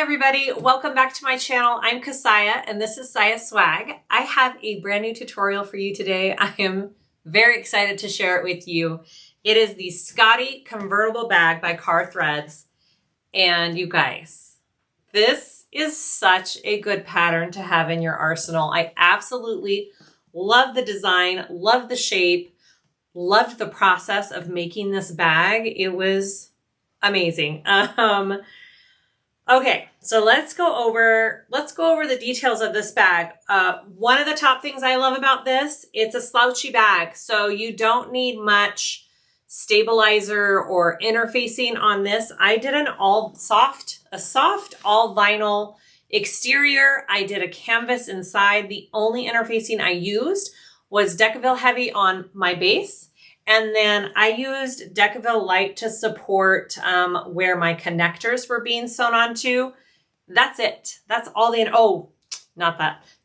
everybody, welcome back to my channel. I'm Kassiah and this is SiahSwag. I have a brand new tutorial for you today. I am very excited to share it with you. It is the Scottie Convertible Bag by Kaur threads. And you guys, this is such a good pattern to have in your arsenal. I absolutely love the design, love the shape, loved the process of making this bag. It was amazing. Okay, so let's go over the details of this bag. One of the top things I love about this, it's a slouchy bag, so you don't need much stabilizer or interfacing on this. I did a soft all vinyl exterior. I did a canvas inside. The only interfacing I used was Decaville Heavy on my base. And then I used Decaville Light to support where my connectors were being sewn onto. That's it. That's all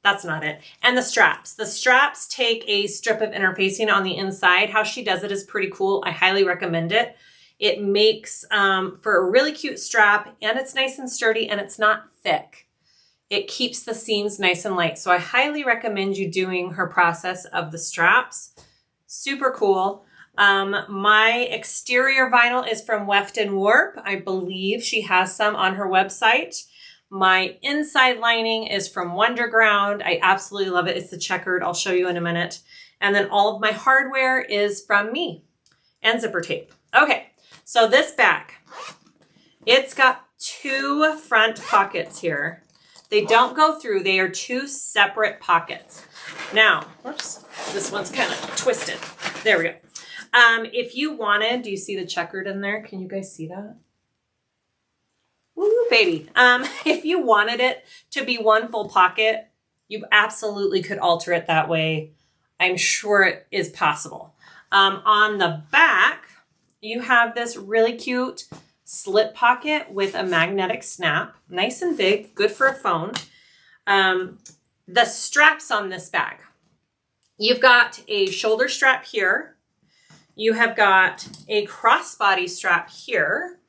that's not it. And the straps. The straps take a strip of interfacing on the inside. How she does it is pretty cool. I highly recommend it. It makes for a really cute strap, and it's nice and sturdy, and it's not thick. It keeps the seams nice and light. So I highly recommend you doing her process of the straps. Super cool. My exterior vinyl is from Weft and Warp. I believe she has some on her website. My inside lining is from Wonderground. I absolutely love it. It's the checkered. I'll show you in a minute. And then all of my hardware is from me and zipper tape. Okay, so this bag, it's got two front pockets here. They don't go through. They are two separate pockets. Now, whoops, this one's kind of twisted. There we go. If you wanted, do you see the checkered in there? Can you guys see that? Woo, baby. If you wanted it to be one full pocket, you absolutely could alter it that way. I'm sure it is possible. On the back, you have this really cute slip pocket with a magnetic snap. Nice and big, good for a phone. The straps on this bag. You've got a shoulder strap here. You have got a crossbody strap here.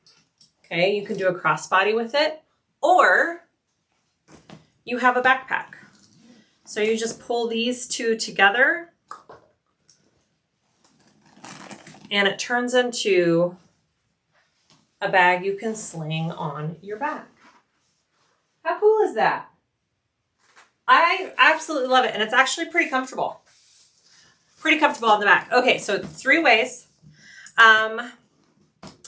Okay, you can do a crossbody with it, or you have a backpack. So you just pull these two together and it turns into a bag you can sling on your back. How cool is that? I absolutely love it, and it's actually pretty comfortable. Pretty comfortable on the back. Okay, so 3 ways. I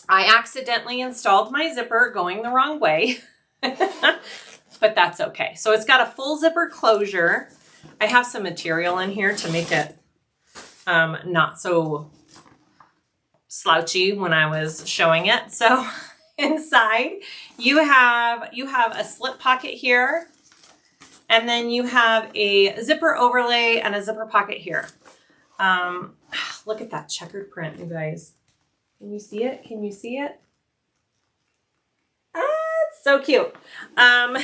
accidentally installed my zipper going the wrong way, but that's okay. So it's got a full zipper closure. I have some material in here to make it not so slouchy when I was showing it. So inside you have a slip pocket here, and then you have a zipper overlay and a zipper pocket here. Look at that checkered print, you guys. Can you see it? Can you see it? It's so cute. I'm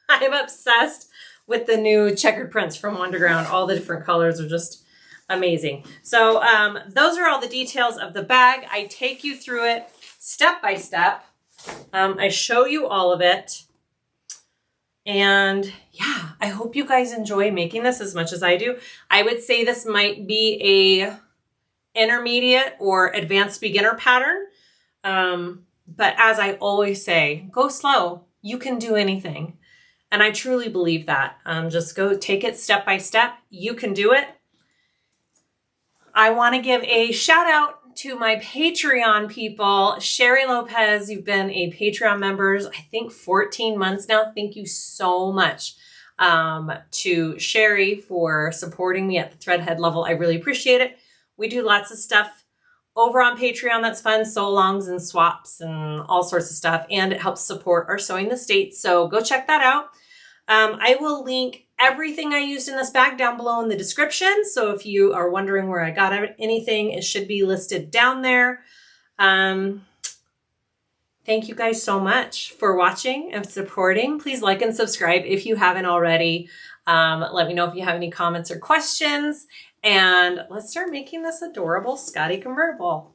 obsessed with the new checkered prints from Wonderground. All the different colors are just amazing. So those are all the details of the bag. I take you through it step by step. I show you all of it. And yeah, I hope you guys enjoy making this as much as I do. I would say this might be a intermediate or advanced beginner pattern. But as I always say, go slow. You can do anything. And I truly believe that. Just go take it step by step. You can do it. I want to give a shout out to my Patreon people. Sherry Lopez, you've been a Patreon member, I think 14 months now. Thank you so much to Sherry for supporting me at the threadhead level. I really appreciate it. We do lots of stuff over on Patreon that's fun, sew-alongs and swaps and all sorts of stuff, and it helps support our Sewing the States, so go check that out. I will link everything I used in this bag down below in the description. So if you are wondering where I got anything, it should be listed down there. Thank you guys so much for watching and supporting. Please like and subscribe if you haven't already. Let me know if you have any comments or questions. And let's start making this adorable Scottie Convertible.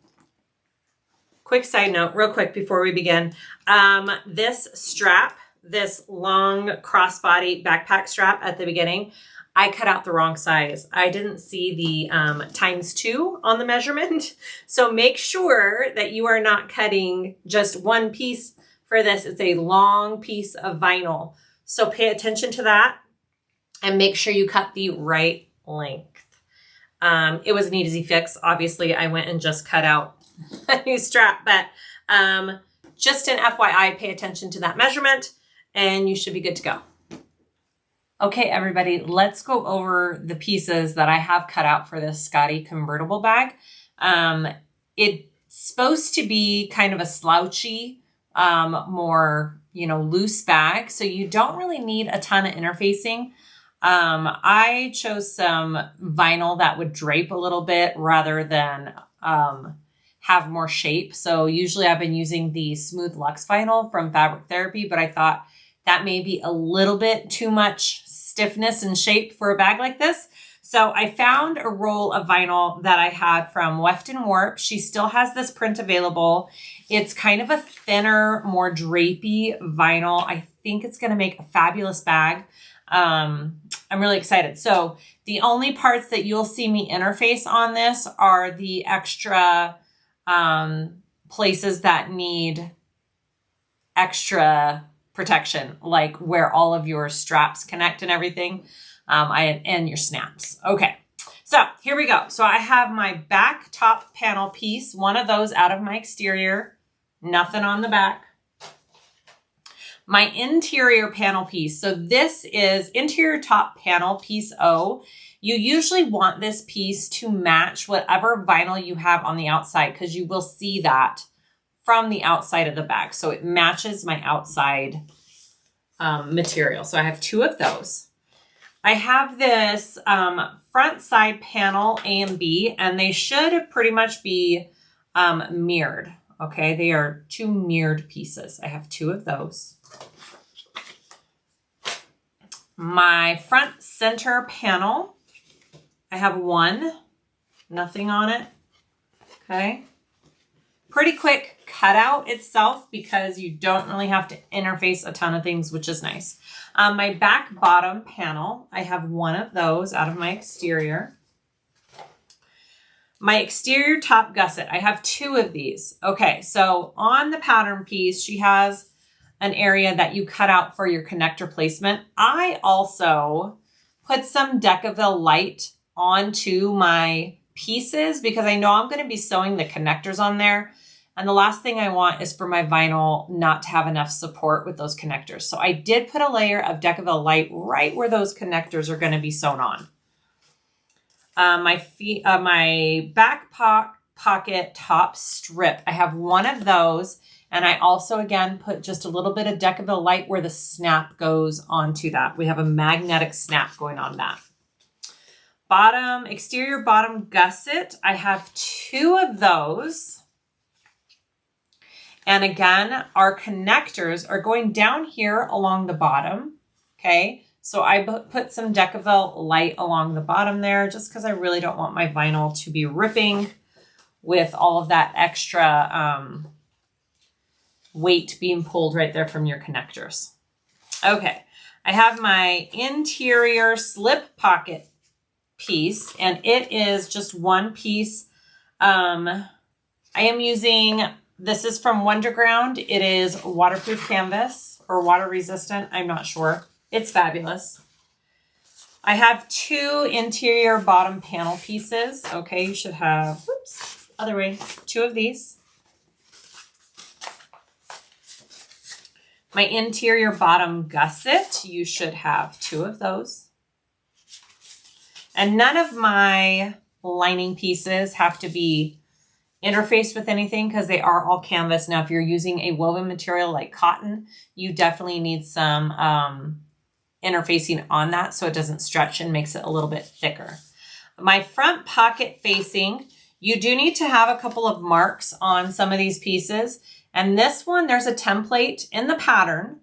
Quick side note, real quick before we begin. This strap this long crossbody backpack strap at the beginning, I cut out the wrong size. I didn't see the ×2 on the measurement. So make sure that you are not cutting just one piece for this. It's a long piece of vinyl. So pay attention to that and make sure you cut the right length. It was an easy fix. Obviously, I went and just cut out a new strap, but just an FYI, pay attention to that measurement and you should be good to go. Okay, everybody, let's go over the pieces that I have cut out for this Scottie Convertible bag. It's supposed to be kind of a slouchy, more, loose bag. So you don't really need a ton of interfacing. I chose some vinyl that would drape a little bit rather than have more shape. So usually I've been using the Smooth Luxe vinyl from Fabric Therapy, but I thought that may be a little bit too much stiffness and shape for a bag like this. So I found a roll of vinyl that I had from Weft and Warp. She still has this print available. It's kind of a thinner, more drapey vinyl. I think it's going to make a fabulous bag. I'm really excited. So the only parts that you'll see me interface on this are the extra places that need extra protection, like where all of your straps connect and everything, and your snaps. Okay, so here we go. So I have my back top panel piece, one of those out of my exterior, nothing on the back. My interior panel piece. So this is interior top panel piece O. You usually want this piece to match whatever vinyl you have on the outside because you will see that from the outside of the bag. So it matches my outside material. So I have two of those. I have this front side panel A and B, and they should pretty much be mirrored. Okay, they are two mirrored pieces. I have two of those. My front center panel, I have one, nothing on it. Okay. Pretty quick cutout itself because you don't really have to interface a ton of things, which is nice. My back bottom panel, I have one of those out of my exterior. My exterior top gusset, I have two of these. Okay, so on the pattern piece, she has an area that you cut out for your connector placement. I also put some Decaville light onto my pieces because I know I'm going to be sewing the connectors on there. And the last thing I want is for my vinyl not to have enough support with those connectors. So I did put a layer of Decaville light right where those connectors are going to be sewn on. My back pocket top strip, I have one of those. And I also, again, put just a little bit of Decaville light where the snap goes onto that. We have a magnetic snap going on that. Exterior bottom gusset, I have two of those. And again, our connectors are going down here along the bottom. Okay, so I put some Decaville light along the bottom there just because I really don't want my vinyl to be ripping with all of that extra weight being pulled right there from your connectors. Okay, I have my interior slip pocket piece, and it is just one piece. I am using, this is from Wonderground. It is waterproof canvas or water resistant. I'm not sure. It's fabulous. I have two interior bottom panel pieces. Okay, you should have, other way, two of these. My interior bottom gusset, you should have two of those. And none of my lining pieces have to be interfaced with anything because they are all canvas. Now, if you're using a woven material like cotton, you definitely need some interfacing on that so it doesn't stretch and makes it a little bit thicker. My front pocket facing, you do need to have a couple of marks on some of these pieces. And this one, there's a template in the pattern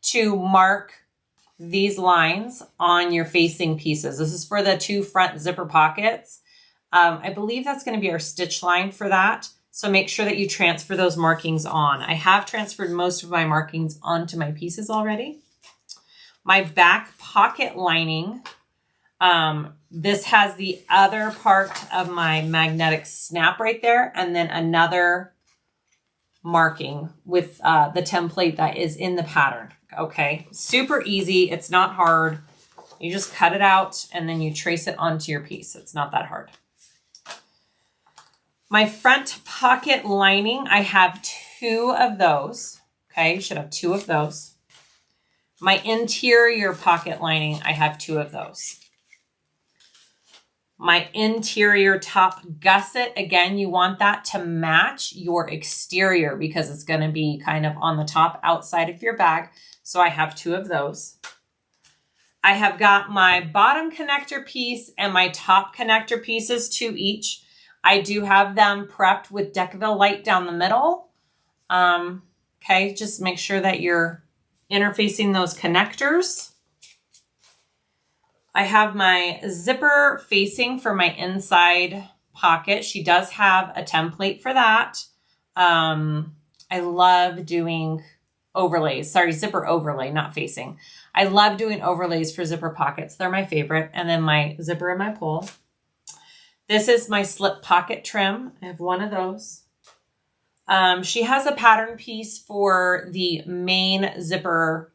to mark these lines on your facing pieces. This is for the two front zipper pockets. I believe that's going to be our stitch line for that. So make sure that you transfer those markings on. I have transferred most of my markings onto my pieces already. My back pocket lining, this has the other part of my magnetic snap right there, and then another marking with the template that is in the pattern. Okay, super easy. It's not hard. You just cut it out and then you trace it onto your piece. It's not that hard. My front pocket lining, I have 2 of those. Okay, you should have 2 of those. My interior pocket lining, I have 2 of those. My interior top gusset, again, you want that to match your exterior because it's going to be kind of on the top outside of your bag. So I have 2 of those. I have got my bottom connector piece and my top connector pieces, 2 each. I do have them prepped with Decaville light down the middle. Okay, just make sure that you're interfacing those connectors. I have my zipper facing for my inside pocket. She does have a template for that. I love doing overlays. Sorry, zipper overlay, not facing. I love doing overlays for zipper pockets. They're my favorite. And then my zipper and my pull. This is my slip pocket trim. I have 1 of those. She has a pattern piece for the main zipper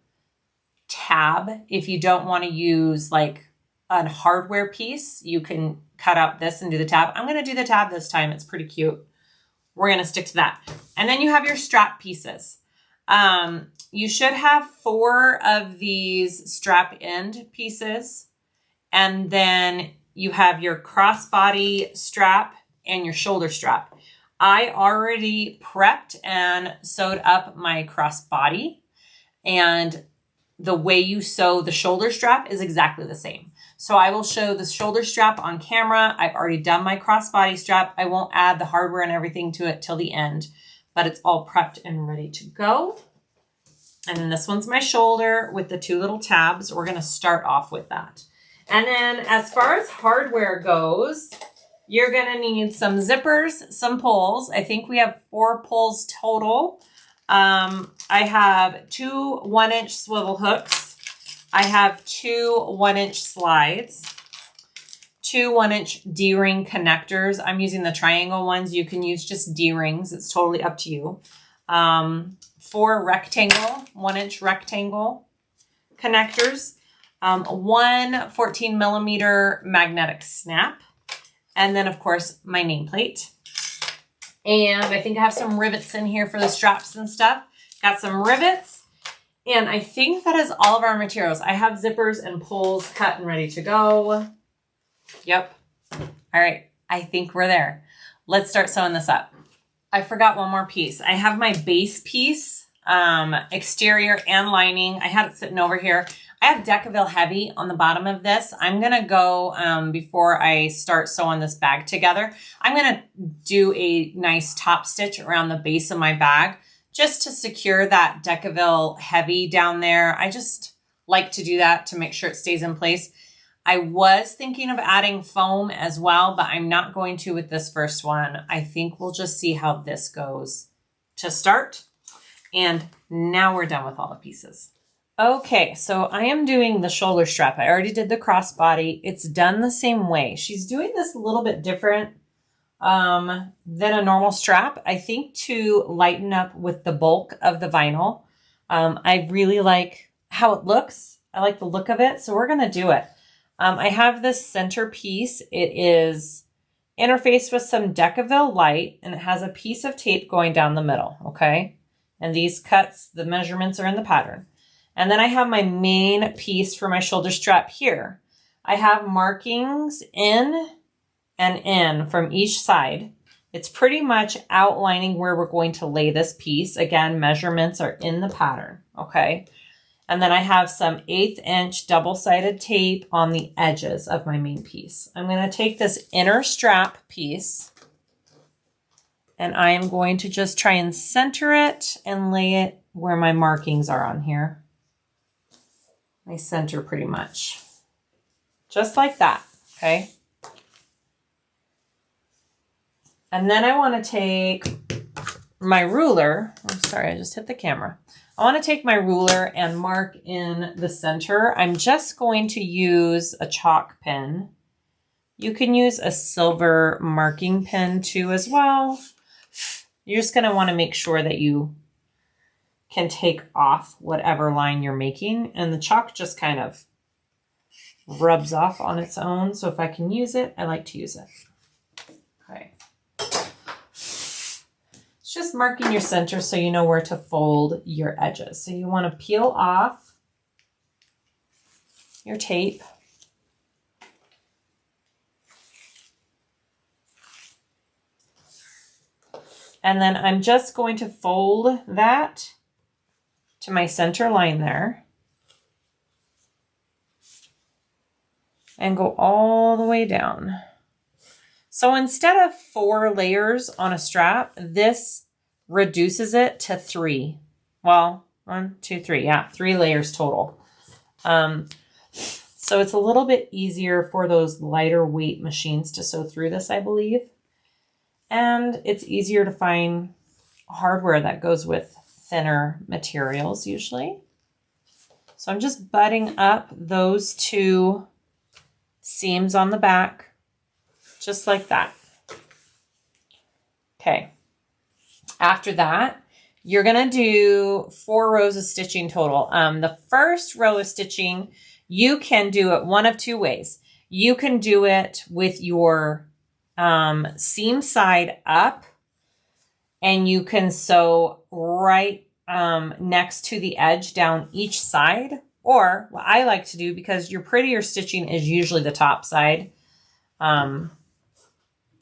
tab. If you don't want to use like a hardware piece, you can cut out this and do the tab. I'm going to do the tab this time. It's pretty cute. We're going to stick to that. And then you have your strap pieces. You should have 4 of these strap end pieces. And then you have your crossbody strap and your shoulder strap. I already prepped and sewed up my crossbody, and the way you sew the shoulder strap is exactly the same. So I will show the shoulder strap on camera. I've already done my crossbody strap. I won't add the hardware and everything to it till the end, but it's all prepped and ready to go. And then this one's my shoulder with the 2 little tabs. We're going to start off with that. And then as far as hardware goes, you're going to need some zippers, some pulls. I think we have 4 pulls total. I have 2 1-inch swivel hooks. I have 2 1-inch slides, 2 1-inch D-ring connectors. I'm using the triangle ones. You can use just D-rings. It's totally up to you. 4 rectangle, 1-inch rectangle connectors. 1 14 millimeter magnetic snap. And then, of course, my nameplate. And I think I have some rivets in here for the straps and stuff. Got some rivets. And I think that is all of our materials. I have zippers and pulls cut and ready to go. Yep. All right. I think we're there. Let's start sewing this up. I forgot one more piece. I have my base piece, exterior and lining. I had it sitting over here. I have Decaville Heavy on the bottom of this. I'm going to go, before I start sewing this bag together, I'm going to do a nice top stitch around the base of my bag just to secure that Decaville Heavy down there. I just like to do that to make sure it stays in place. I was thinking of adding foam as well, but I'm not going to with this first one. I think we'll just see how this goes to start. And now we're done with all the pieces. Okay, so I am doing the shoulder strap. I already did the crossbody. It's done the same way. She's doing this a little bit different than a normal strap, I think, to lighten up with the bulk of the vinyl. I really like how it looks. I like the look of it, so we're going to do it. I have this center piece. It is interfaced with some Decaville light, and it has a piece of tape going down the middle, okay? And these cuts, the measurements are in the pattern. And then I have my main piece for my shoulder strap here. I have markings in and in from each side. It's pretty much outlining where we're going to lay this piece. Again, measurements are in the pattern, okay? And then I have some 1/8 inch double-sided tape on the edges of my main piece. I'm going to take this inner strap piece and I am going to just try and center it and lay it where my markings are on here. My center pretty much. Just like that, okay? And then I want to take my ruler. I'm sorry, I just hit the camera. I want to take my ruler and mark in the center. I'm just going to use a chalk pen. You can use a silver marking pen too as well. You're just going to want to make sure that you can take off whatever line you're making, and the chalk just kind of rubs off on its own. So if I can use it, I like to use it. Okay. It's just marking your center so you know where to fold your edges. So you want to peel off your tape. And then I'm just going to fold that to my center line there. And go all the way down. So instead of 4 layers on a strap, this reduces it to 3. Well, 1, 2, 3. Yeah, 3 layers total. So it's a little bit easier for those lighter weight machines to sew through this, I believe. And it's easier to find hardware that goes with thinner materials usually. So I'm just butting up those 2 seams on the back, just like that. Okay. After that, you're going to do 4 rows of stitching total. The first row of stitching, you can do it one of 2 ways. You can do it with your seam side up, and you can sew right next to the edge down each side. Or what I like to do, because your prettier stitching is usually the top side.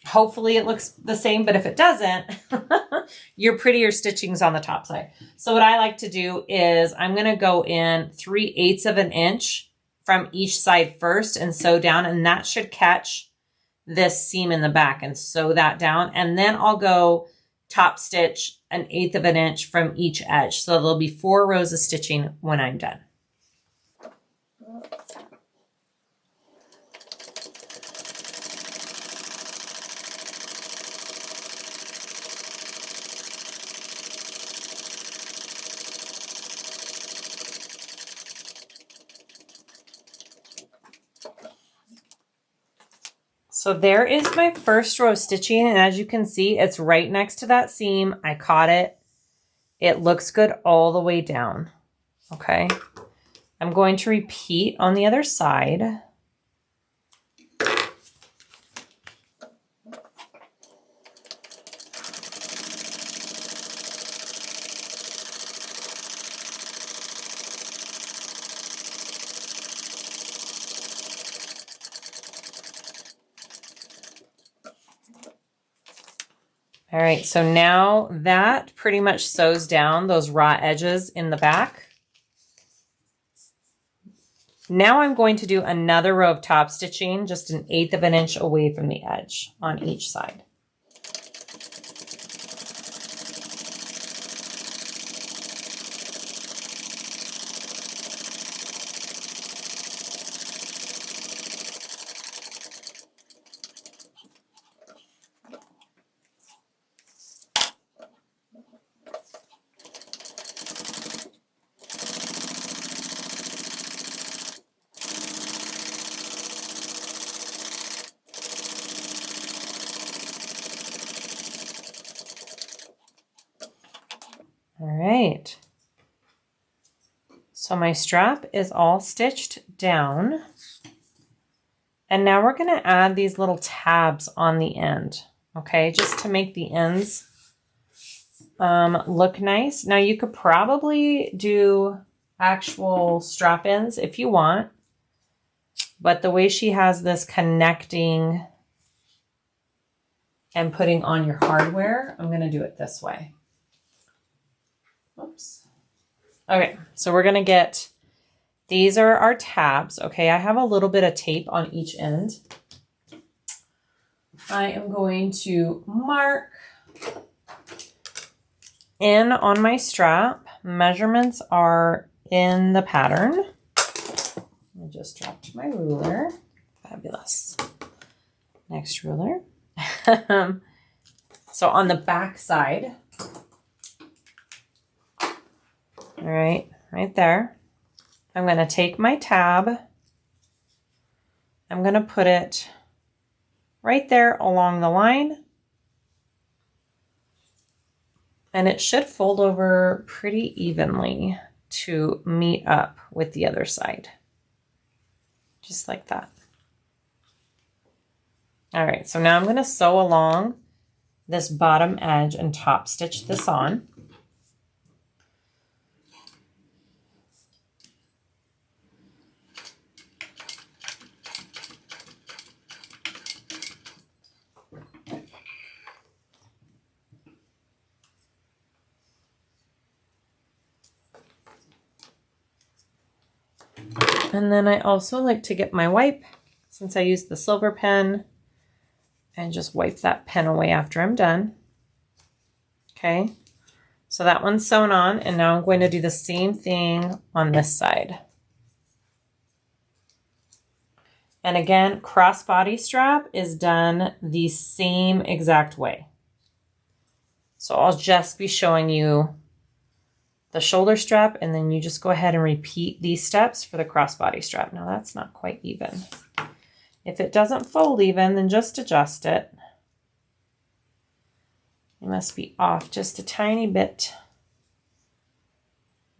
Hopefully it looks the same, but if it doesn't, your prettier stitching's on the top side. So what I like to do is I'm going to go in 3/8 of an inch from each side first and sew down, and that should catch this seam in the back, and sew that down. And then I'll go top stitch 1/8 of an inch from each edge. So there'll be 4 rows of stitching when I'm done. So there is my first row of stitching, and as you can see, it's right next to that seam. I caught it. It looks good all the way down. Okay. I'm going to repeat on the other side. All right, so now that pretty much sews down those raw edges in the back. Now I'm going to do another row of top stitching, just 1/8 of an inch away from the edge on each side. All right, so my strap is all stitched down, and now we're going to add these little tabs on the end, okay, just to make the ends look nice. Now you could probably do actual strap ends if you want, but the way she has this connecting and putting on your hardware, I'm going to do it this way. Oops. Okay, so we're going to get, these are our tabs. Okay, I have a little bit of tape on each end. I am going to mark in on my strap. Measurements are in the pattern. I just dropped my ruler. Fabulous. Next ruler. So on the back side, all right there, I'm going to take my tab. I'm going to put it right there along the line. And it should fold over pretty evenly to meet up with the other side. Just like that. All right, so now I'm going to sew along this bottom edge and top stitch this on. And then I also like to get my wipe, since I used the silver pen, and just wipe that pen away after I'm done. Okay, so that one's sewn on, and now I'm going to do the same thing on this side. And again, crossbody strap is done the same exact way. So I'll just be showing you the shoulder strap, and then you just go ahead and repeat these steps for the crossbody strap. Now that's not quite even. If it doesn't fold even, then just adjust it. You must be off just a tiny bit.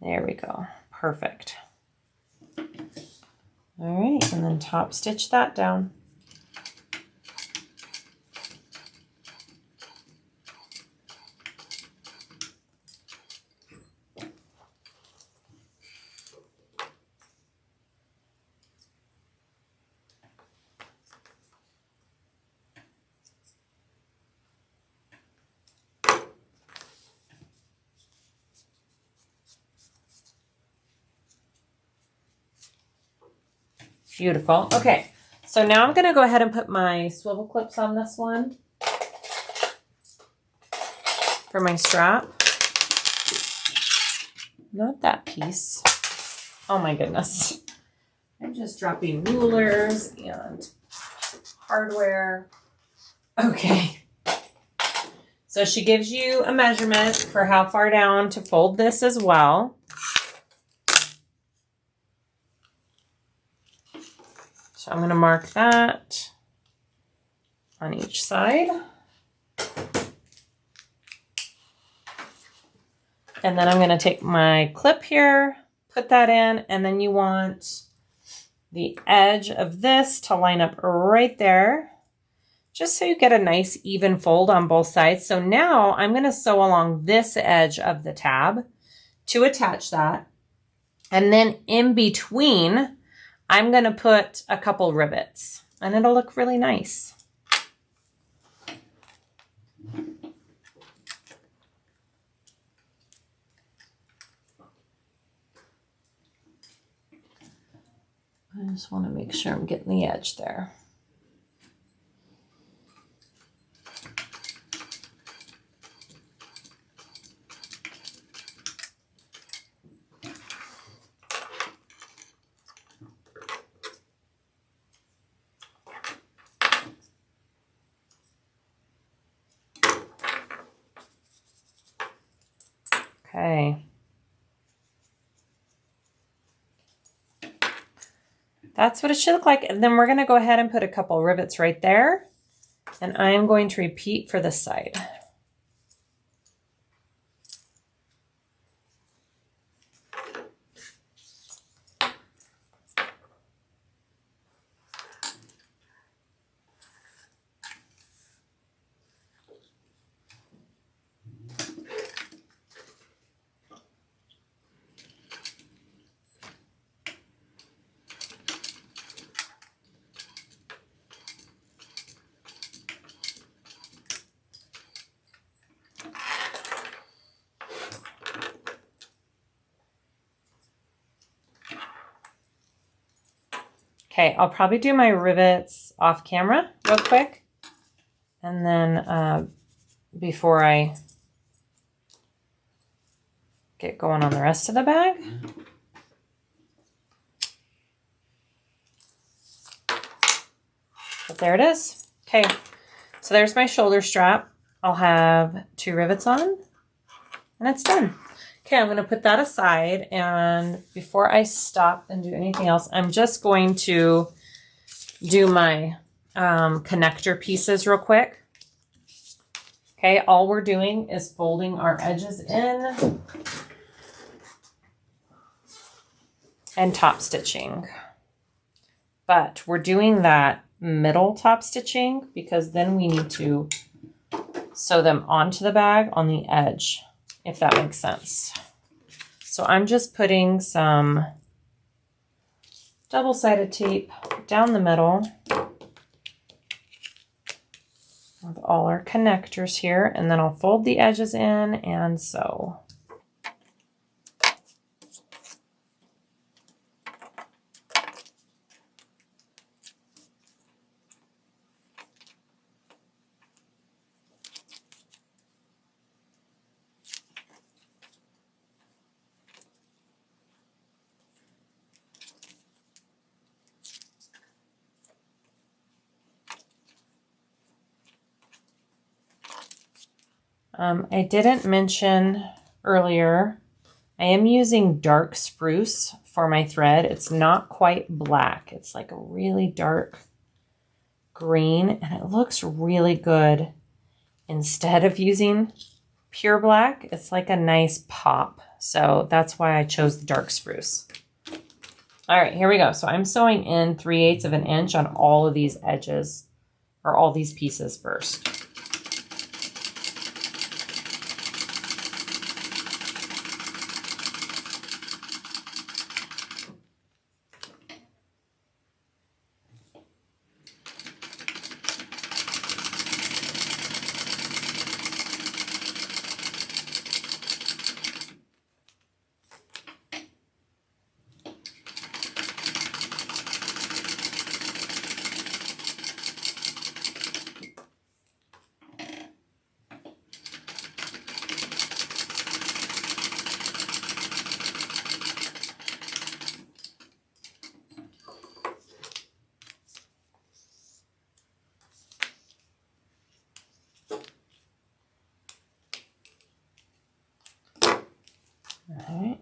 There we go. Perfect. All right, and then top stitch that down. Beautiful. Okay, so now I'm going to go ahead and put my swivel clips on this one for my strap. Not that piece. Oh my goodness. I'm just dropping rulers and hardware. Okay. So she gives you a measurement for how far down to fold this as well. So I'm going to mark that on each side. And then I'm going to take my clip here, put that in, and then you want the edge of this to line up right there, just so you get a nice even fold on both sides. So now I'm going to sew along this edge of the tab to attach that. And then in between, I'm going to put a couple rivets, and it'll look really nice. I just want to make sure I'm getting the edge there. Okay. That's what it should look like. And then we're going to go ahead and put a couple rivets right there. And I'm going to repeat for this side. Okay, I'll probably do my rivets off camera real quick. And then before I get going on the rest of the bag. But there it is. Okay, so there's my shoulder strap I'll have 2 rivets on and it's done. Okay, I'm going to put that aside, and before I stop and do anything else, I'm just going to do my connector pieces real quick. Okay, all we're doing is folding our edges in and top stitching. But we're doing that middle top stitching because then we need to sew them onto the bag on the edge, if that makes sense. So I'm just putting some double-sided tape down the middle with all our connectors here, and then I'll fold the edges in and sew. I didn't mention earlier, I am using dark spruce for my thread. It's not quite black. It's like a really dark green, and it looks really good. Instead of using pure black, it's like a nice pop. So that's why I chose the dark spruce. All right, here we go. So I'm sewing in 3/8 of an inch on all of these edges, or all these pieces first. All right.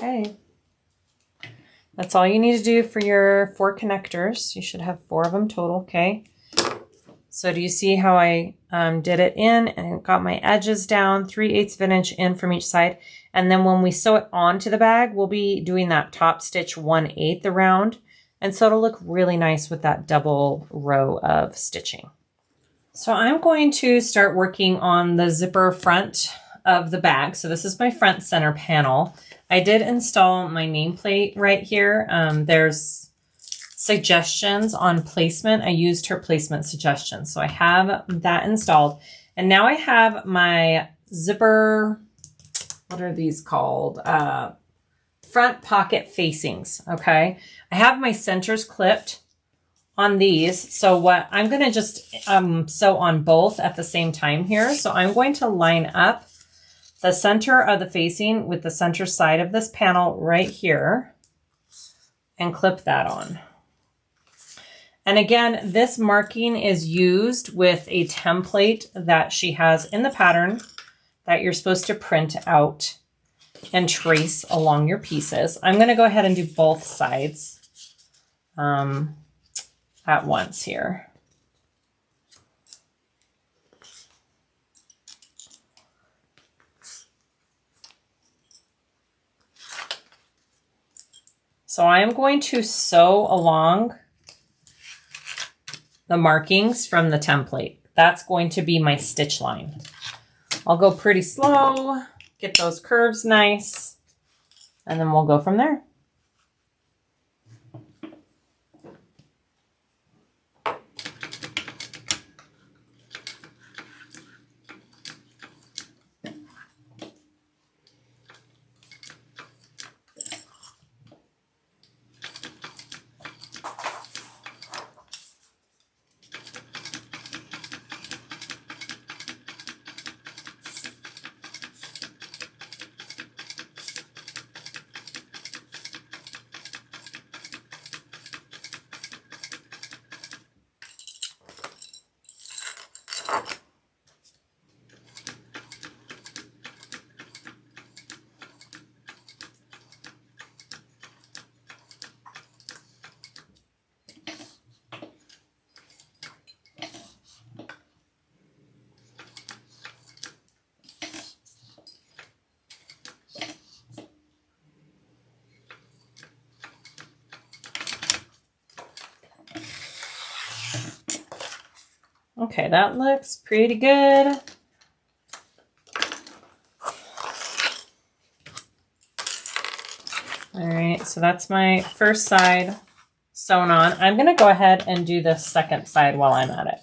Okay, that's all you need to do for your 4 connectors. You should have 4 of them total, okay? So do you see how I did it in and got my edges down 3/8 of an inch in from each side? And then when we sew it onto the bag, we'll be doing that top stitch 1/8 around. And so it'll look really nice with that double row of stitching. So I'm going to start working on the zipper front of the bag. So this is my front center panel. I did install my nameplate right here. There's suggestions on placement. I used her placement suggestions. So I have that installed. And now I have my zipper, what are these called? Front pocket facings, okay? I have my centers clipped on these. So what I'm gonna just sew on both at the same time here. So I'm going to line up the center of the facing with the center side of this panel right here and clip that on. And again, this marking is used with a template that she has in the pattern that you're supposed to print out and trace along your pieces. I'm going to go ahead and do both sides at once here. So I am going to sew along the markings from the template. That's going to be my stitch line. I'll go pretty slow get those curves nice, and then we'll go from there. Okay, that looks pretty good. All right, so that's my first side sewn on. I'm gonna go ahead and do the second side while I'm at it.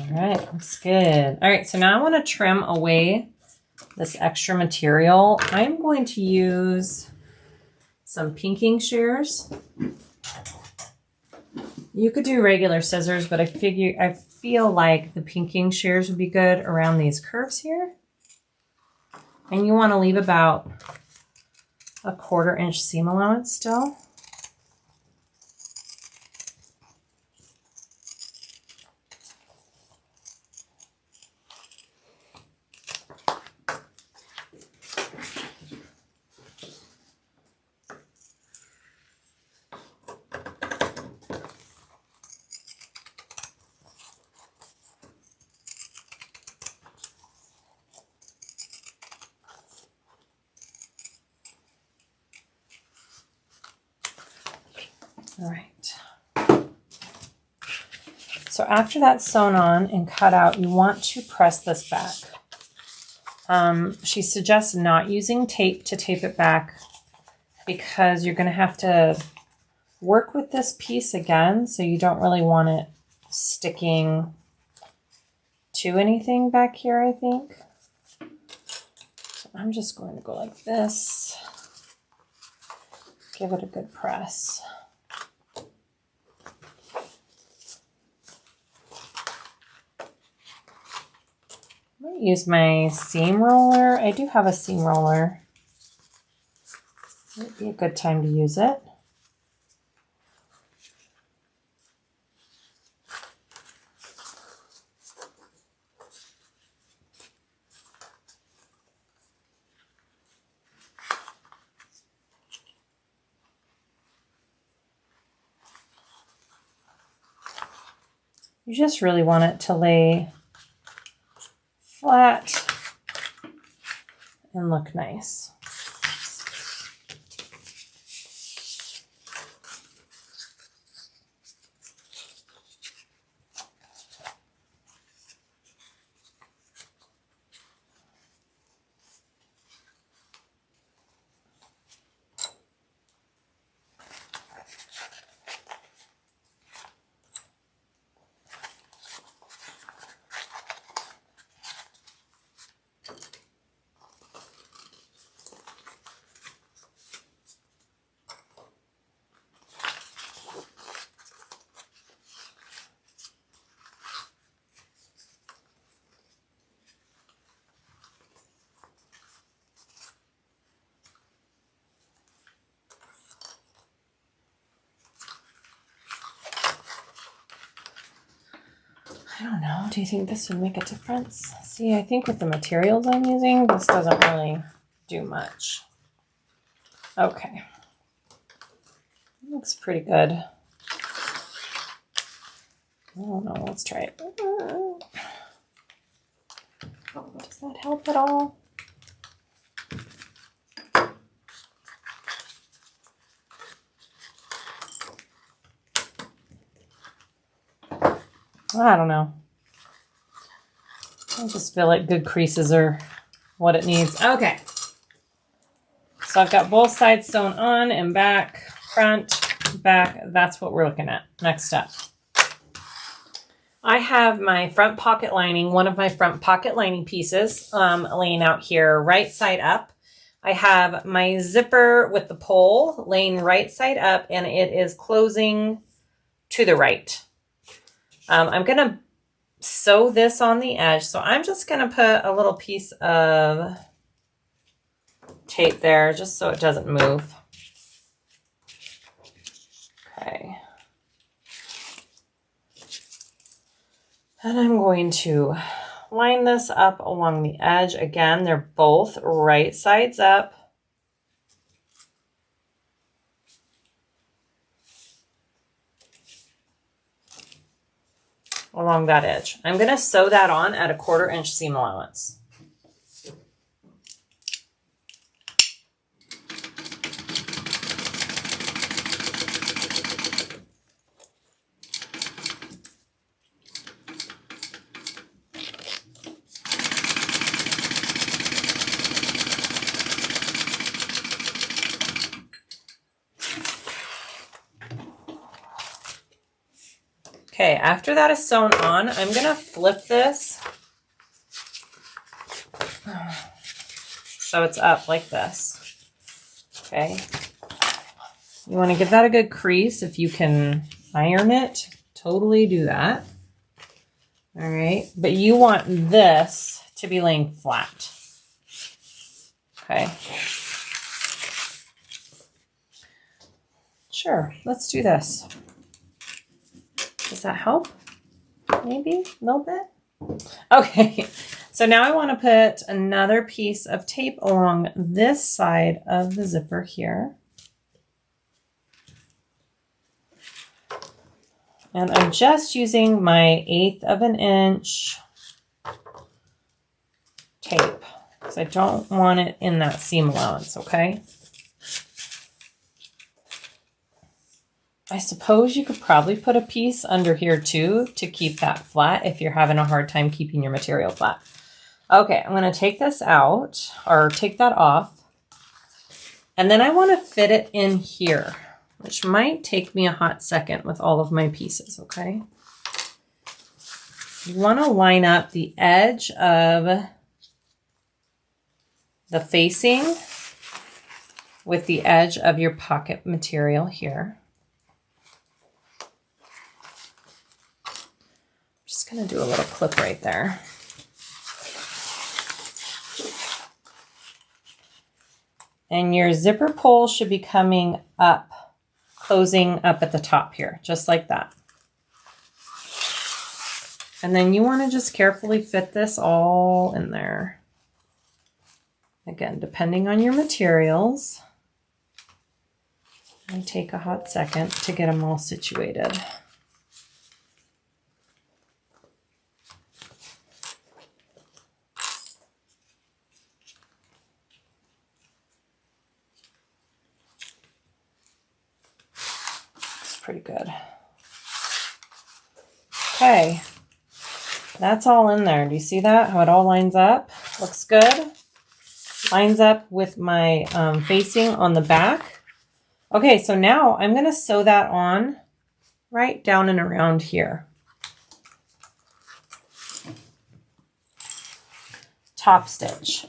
All right, looks good. All right, so now I want to trim away this extra material. I'm going to use some pinking shears. You could do regular scissors, but I feel like the pinking shears would be good around these curves here. And you want to leave about a 1/4 inch seam allowance still. All right. So after that's sewn on and cut out, you want to press this back. She suggests not using tape to tape it back because you're going to have to work with this piece again, so you don't really want it sticking to anything back here, I think. So I'm just going to go like this. Give it a good press. I'm going to use my seam roller. I do have a seam roller. Might be a good time to use it. You just really want it to lay flat and look nice. don't know. Do you think this would make a difference? See, I think with the materials I'm using, this doesn't really do much. Okay. Looks pretty good. I don't know. Let's try it. Does that help at all? I don't know. I just feel like good creases are what it needs. Okay. So I've got both sides sewn on and back, front, back. That's what we're looking at. Next up. I have my front pocket lining, one of my front pocket lining pieces laying out here right side up. I have my zipper with the pole laying right side up, and it is closing to the right. I'm going to sew this on the edge. So I'm just going to put a little piece of tape there just so it doesn't move. Okay. And I'm going to line this up along the edge. Again, they're both right sides up. Along that edge. I'm going to sew that on at a 1/4 inch seam allowance. Okay, after that is sewn on, I'm going to flip this so it's up like this. Okay. You want to give that a good crease. If you can iron it, totally do that. All right. But you want this to be laying flat. Okay. Sure. Let's do this. Does that help? Maybe a little bit? Okay, so now I want to put another piece of tape along this side of the zipper here. And I'm just using my 1/8 of an inch tape because I don't want it in that seam allowance, okay? I suppose you could probably put a piece under here too to keep that flat if you're having a hard time keeping your material flat. Okay, I'm going to take this out or take that off. And then I want to fit it in here, which might take me a hot second with all of my pieces, okay? You want to line up the edge of the facing with the edge of your pocket material here. Just going to do a little clip right there. And your zipper pull should be coming up, closing up at the top here, just like that. And then you want to just carefully fit this all in there. Again, depending on your materials, it may take a hot second to get them all situated. Pretty good. Okay, that's all in there. Do you see that? How it all lines up? Looks good. Lines up with my facing on the back. Okay, so now I'm going to sew that on right down and around here. Top stitch.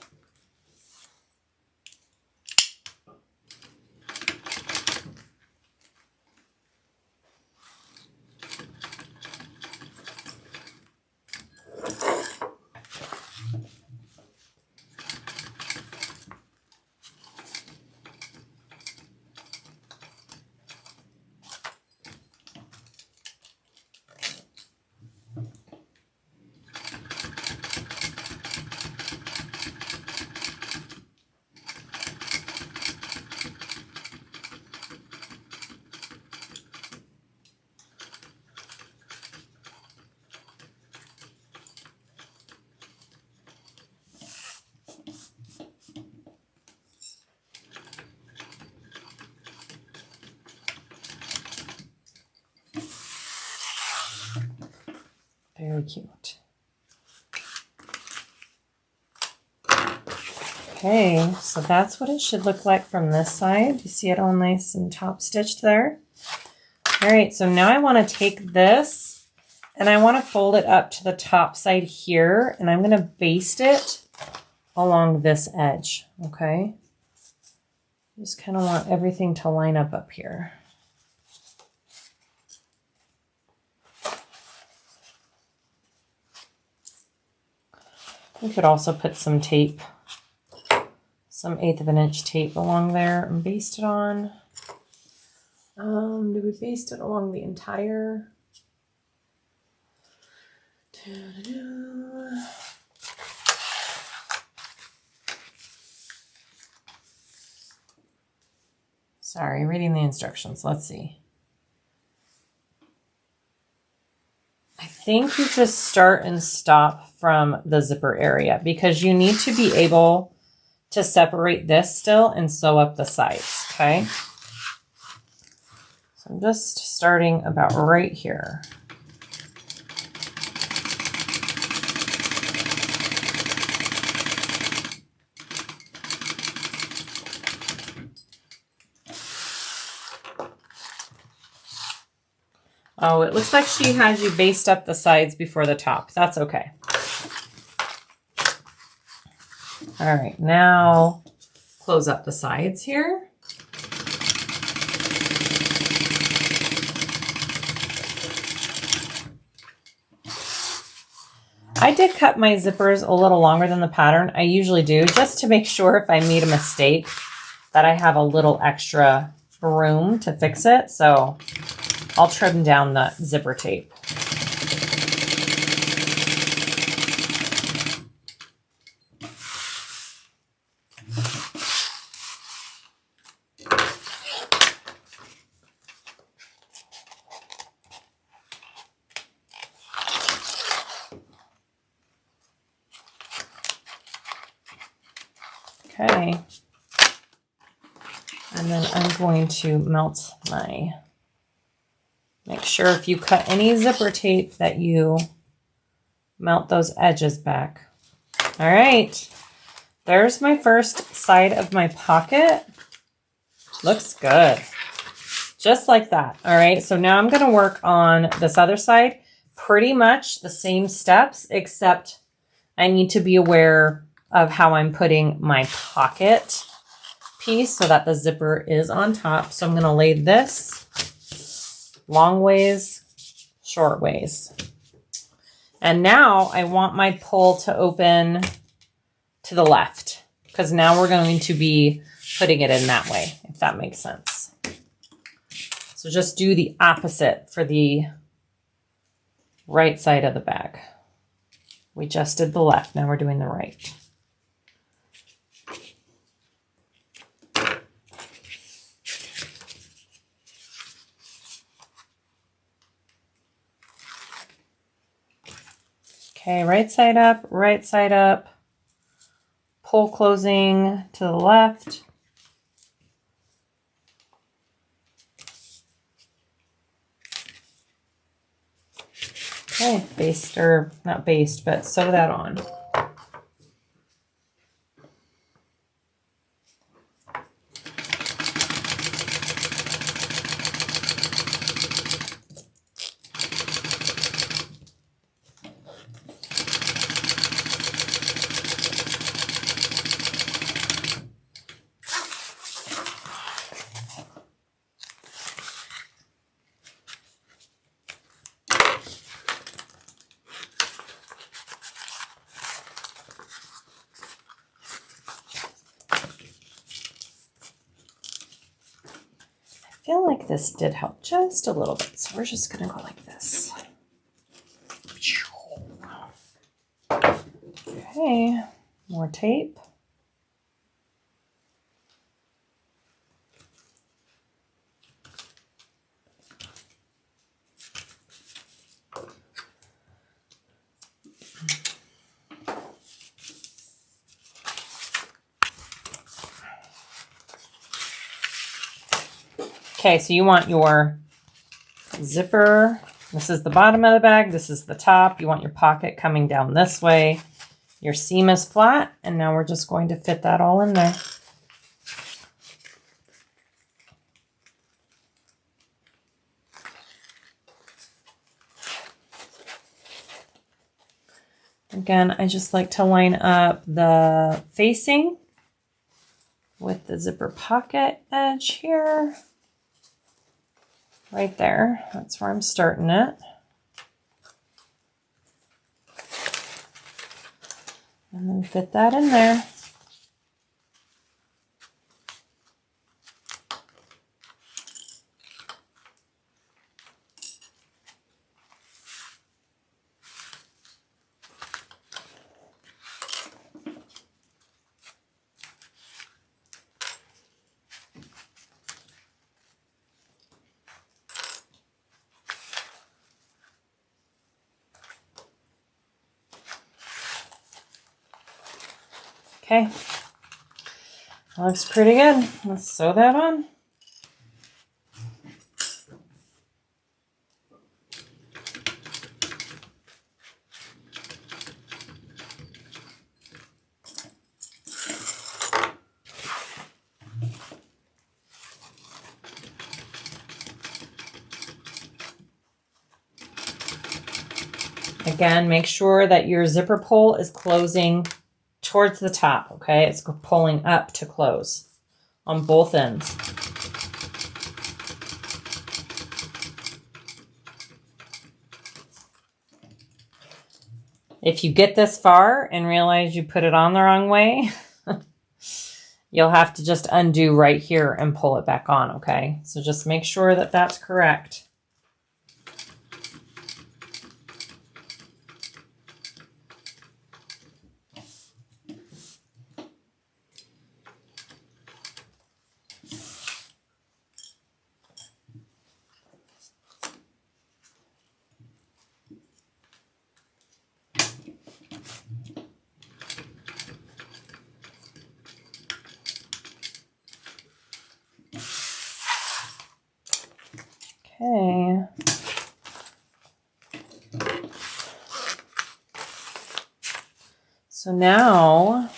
Very cute. Okay, so that's what it should look like from this side. You see it all nice and top stitched there? All right, so now I want to take this and I want to fold it up to the top side here, and I'm going to baste it along this edge, okay? Just kind of want everything to line up here. We could also put some tape, some 1/8 of an inch tape along there and baste it on. Do we baste it along the entire? Sorry, reading the instructions. Let's see. I think you just start and stop from the zipper area because you need to be able to separate this still and sew up the sides, okay? So I'm just starting about right here. Oh, it looks like she has you baste up the sides before the top. That's okay. All right, now close up the sides here. I did cut my zippers a little longer than the pattern. I usually do, just to make sure if I made a mistake that I have a little extra room to fix it. So I'll trim down the zipper tape. Okay. And then I'm going to melt my... Make sure if you cut any zipper tape that you melt those edges back. All right, there's my first side of my pocket. Looks good, just like that. All right, so now I'm gonna work on this other side. Pretty much the same steps, except I need to be aware of how I'm putting my pocket piece so that the zipper is on top. So I'm gonna lay this long ways, short ways. And now I want my pull to open to the left because now we're going to be putting it in that way, if that makes sense. So just do the opposite for the right side of the bag. We just did the left, now we're doing the right. Okay, right side up, pull closing to the left. Okay, baste, or not baste, but sew that on. I feel like this did help just a little bit, so we're just gonna go like this. Okay, more tape. Okay, so you want your zipper This is the bottom of the bag. This is the top. You want your pocket coming down this way. Your seam is flat, and now we're just going to fit that all in there. Again, I just like to line up the facing with the zipper pocket edge here. Right there. That's where I'm starting it. And then fit that in there. Okay, that looks pretty good. Let's sew that on. Again, make sure that your zipper pull is closing towards the top, okay? It's pulling up to close on both ends. If you get this far and realize you put it on the wrong way, you'll have to just undo right here and pull it back on, okay? So just make sure that that's correct. Okay. So now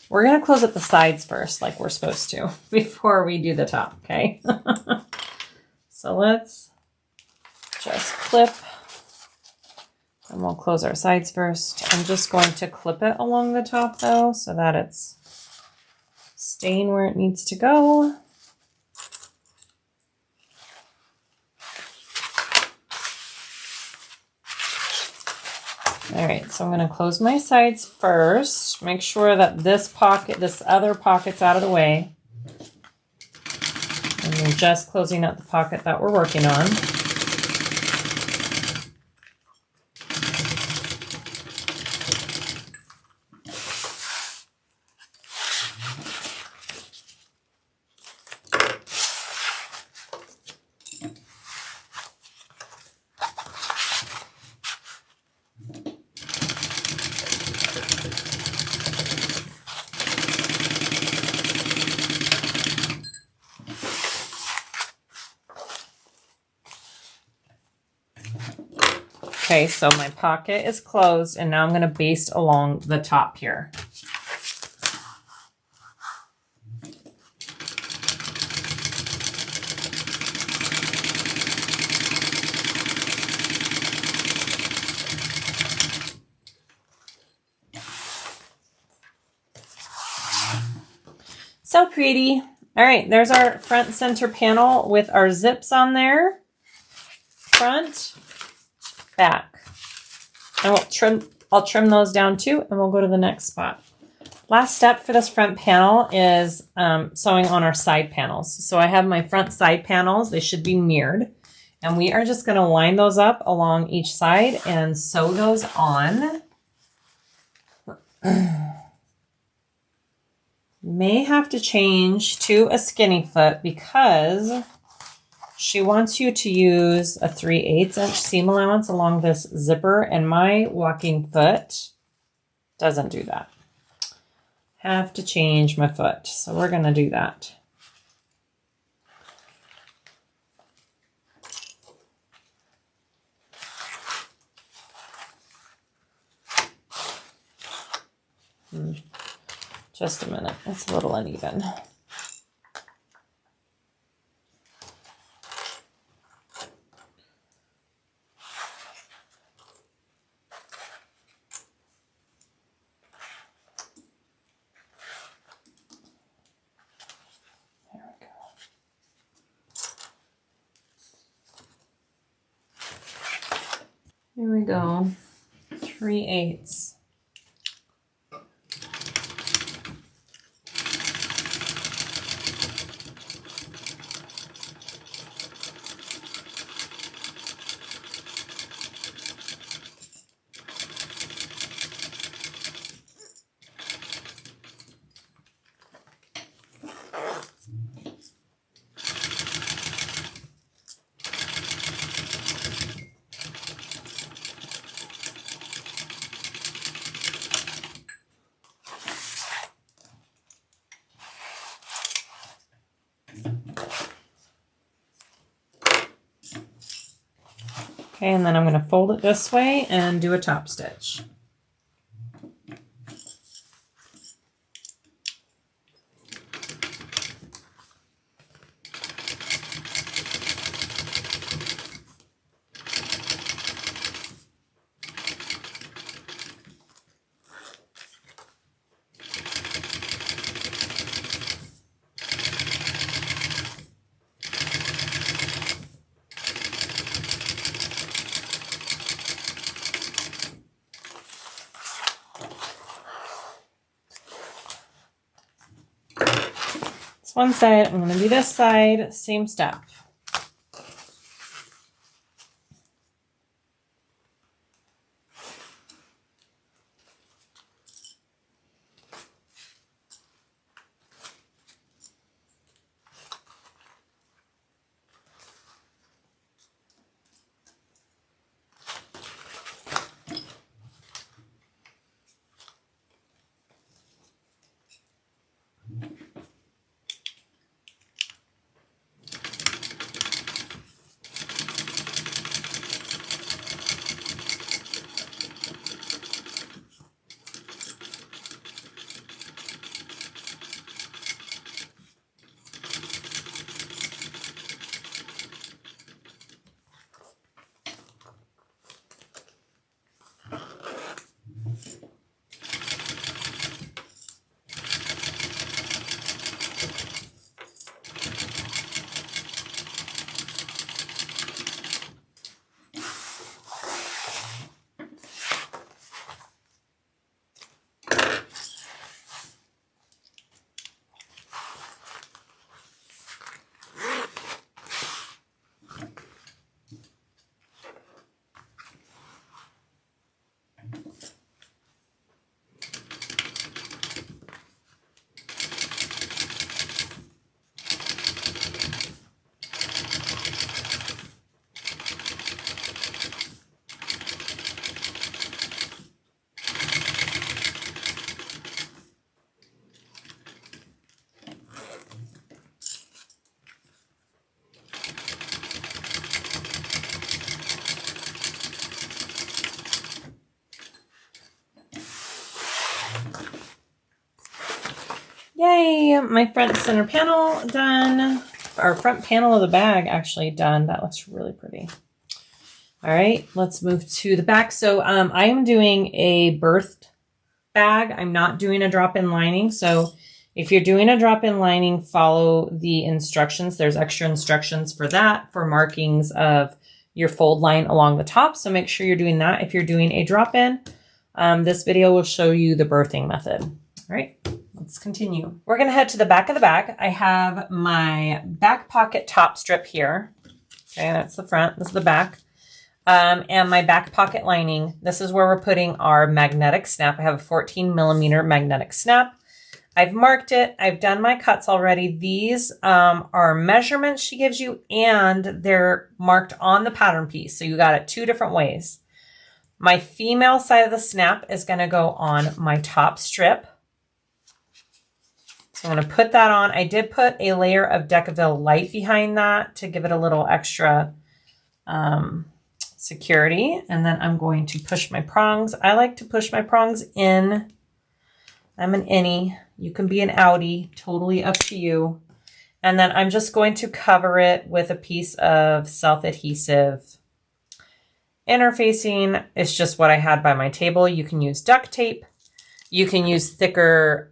we're going to close up the sides first, like we're supposed to, before we do the top, okay? So let's just clip, and we'll close our sides first. I'm just going to clip it along the top though, so that it's staying where it needs to go. All right, so I'm going to close my sides first. Make sure that this other pocket's out of the way. And we're just closing up the pocket that we're working on. Okay, so my pocket is closed, and now I'm going to baste along the top here. So pretty. All right, there's our front center panel with our zips on there. Front, back. And I'll trim those down too, and we'll go to the next spot. Last step for this front panel is sewing on our side panels. So I have my front side panels. They should be mirrored. And we are just going to line those up along each side and sew those on. May have to change to a skinny foot because she wants you to use a 3/8 inch seam allowance along this zipper, and my walking foot doesn't do that. Have to change my foot, so we're going to do that. Just a minute. It's a little uneven. Here we go, 3/8. Okay, and then I'm going to fold it this way and do a top stitch. One side, I'm going to do this side, same step. Yay, my front center panel done. Our front panel of the bag actually done. That looks really pretty. All right, let's move to the back. So I am doing a birthed bag. I'm not doing a drop-in lining. So if you're doing a drop-in lining, follow the instructions. There's extra instructions for that, for markings of your fold line along the top. So make sure you're doing that. If you're doing a drop-in, this video will show you the birthing method. All right. Let's continue. We're going to head to the back of the bag. I have my back pocket top strip here. Okay, that's the front. This is the back. And my back pocket lining. This is where we're putting our magnetic snap. I have a 14mm magnetic snap. I've marked it. I've done my cuts already. These are measurements she gives you, and they're marked on the pattern piece. So you got it two different ways. My female side of the snap is going to go on my top strip. So I'm going to put that on. I did put a layer of Decaville Light behind that to give it a little extra security. And then I'm going to push my prongs. I like to push my prongs in I'm an innie. You can be an outie, totally up to you. And then I'm just going to cover it with a piece of self-adhesive interfacing. It's just what I had by my table. You can use duct tape. You can use thicker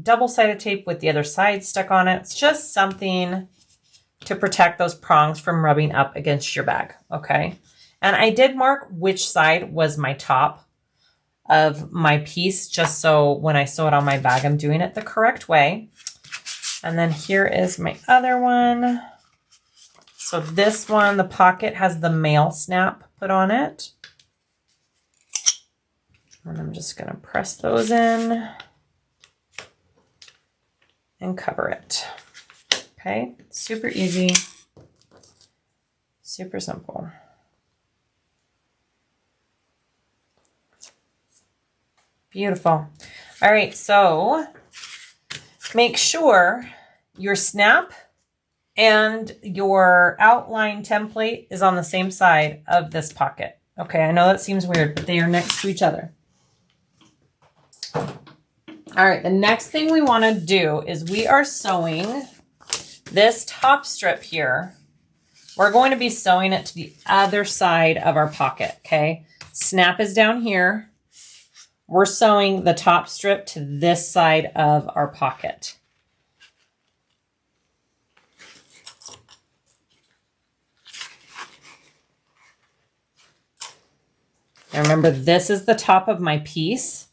double-sided tape with the other side stuck on it. It's just something to protect those prongs from rubbing up against your bag, okay? And I did mark which side was my top of my piece, just so when I sew it on my bag, I'm doing it the correct way. And then here is my other one. So this one, the pocket has the male snap put on it. And I'm just gonna press those in and cover it. Okay, super easy, super simple. Beautiful. All right, so make sure your snap and your outline template is on the same side of this pocket. Okay, I know that seems weird, but they are next to each other. All right, the next thing we want to do is we are sewing this top strip here. We're going to be sewing it to the other side of our pocket, okay? Snap is down here. We're sewing the top strip to this side of our pocket. And remember, this is the top of my piece.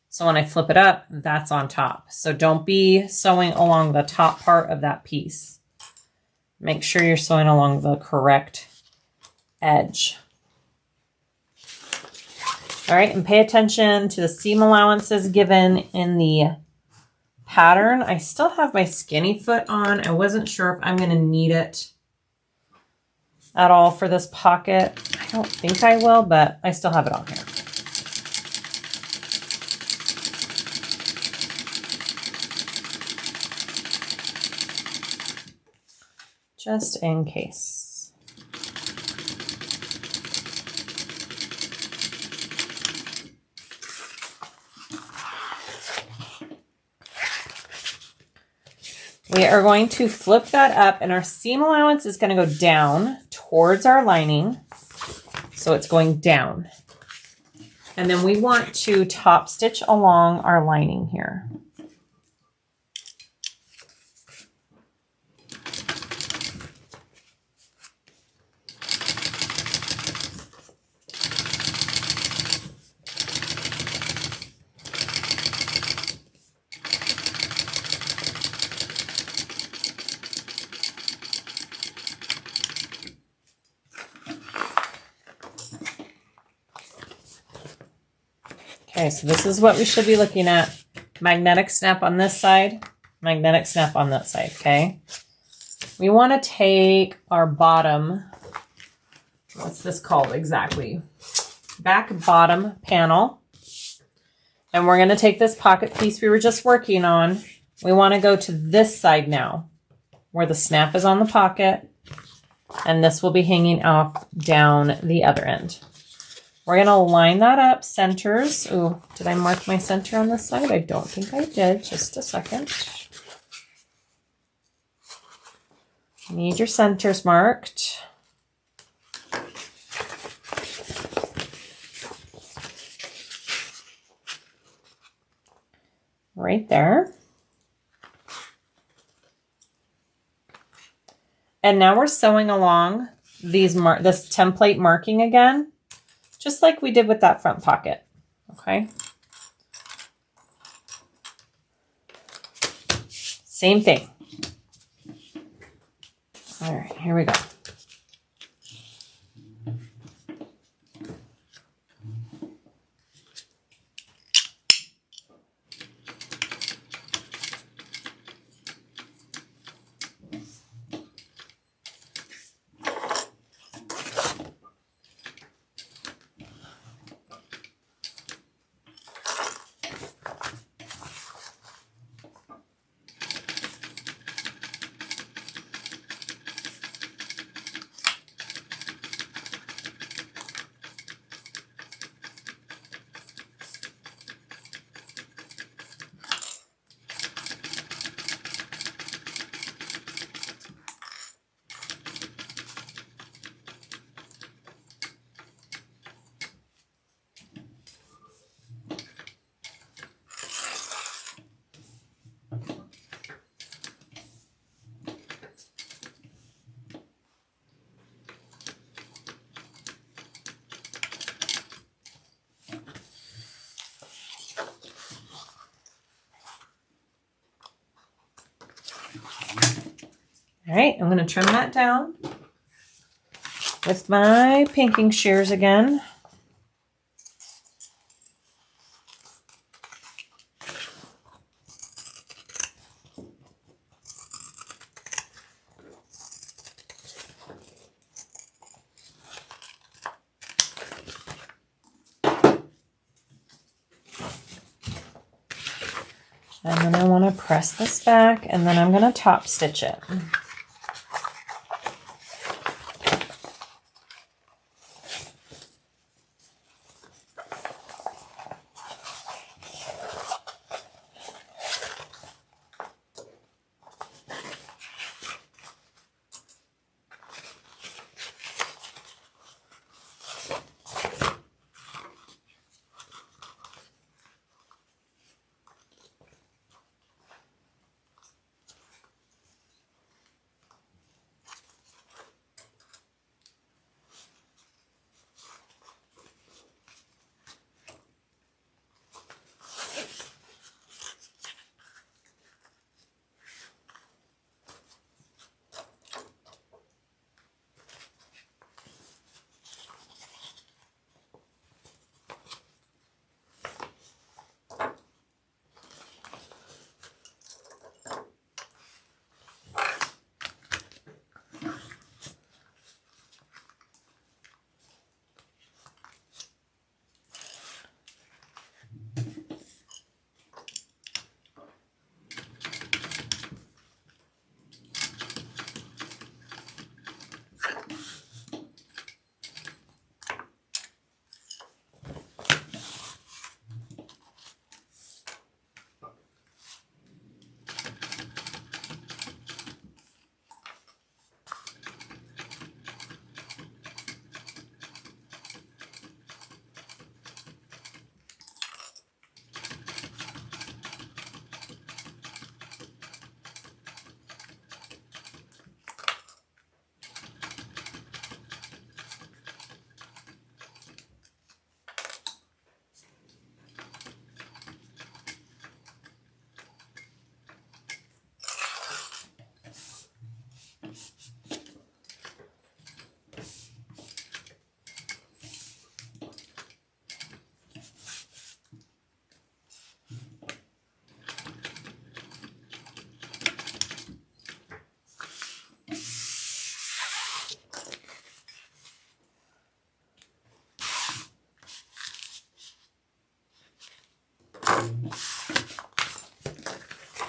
So when I flip it up, that's on top. So don't be sewing along the top part of that piece. Make sure you're sewing along the correct edge. All right, and pay attention to the seam allowances given in the pattern. I still have my skinny foot on. I wasn't sure if I'm going to need it at all for this pocket. I don't think I will, but I still have it on here. Just in case. We are going to flip that up, and our seam allowance is going to go down towards our lining. So it's going down. And then we want to top stitch along our lining here. Okay, so this is what we should be looking at. Magnetic snap on this side, magnetic snap on that side, okay? We want to take our bottom, what's this called exactly? Back bottom panel. And we're going to take this pocket piece we were just working on. We want to go to this side now, where the snap is on the pocket. And this will be hanging off down the other end. We're going to line that up, centers. Ooh, did I mark my center on this side? I don't think I did. Just a second. You need your centers marked. Right there. And now we're sewing along these this template marking again. Just like we did with that front pocket, okay? Same thing. All right, here we go. All right, I'm going to trim that down with my pinking shears again. And then I want to press this back, and then I'm going to top stitch it.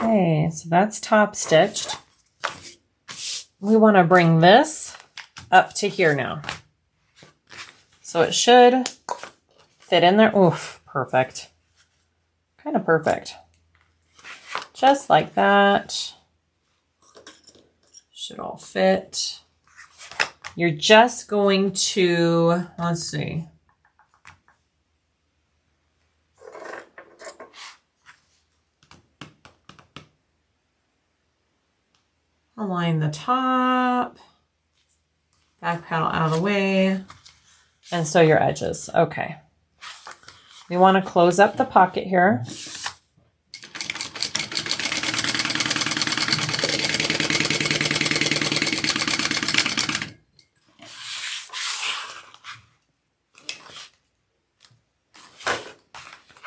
Okay, so that's top stitched. We want to bring this up to here now. So it should fit in there. Oof, perfect. Kind of perfect. Just like that. Should all fit. You're just going to, let's see. Align the top, back paddle out of the way, and sew your edges. Okay. We want to close up the pocket here.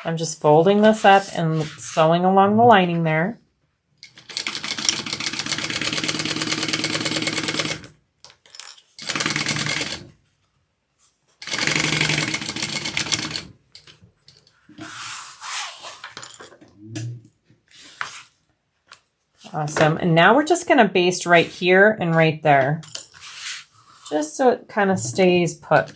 I'm just folding this up and sewing along the lining there. Awesome. And now we're just going to baste right here and right there, just so it kind of stays put.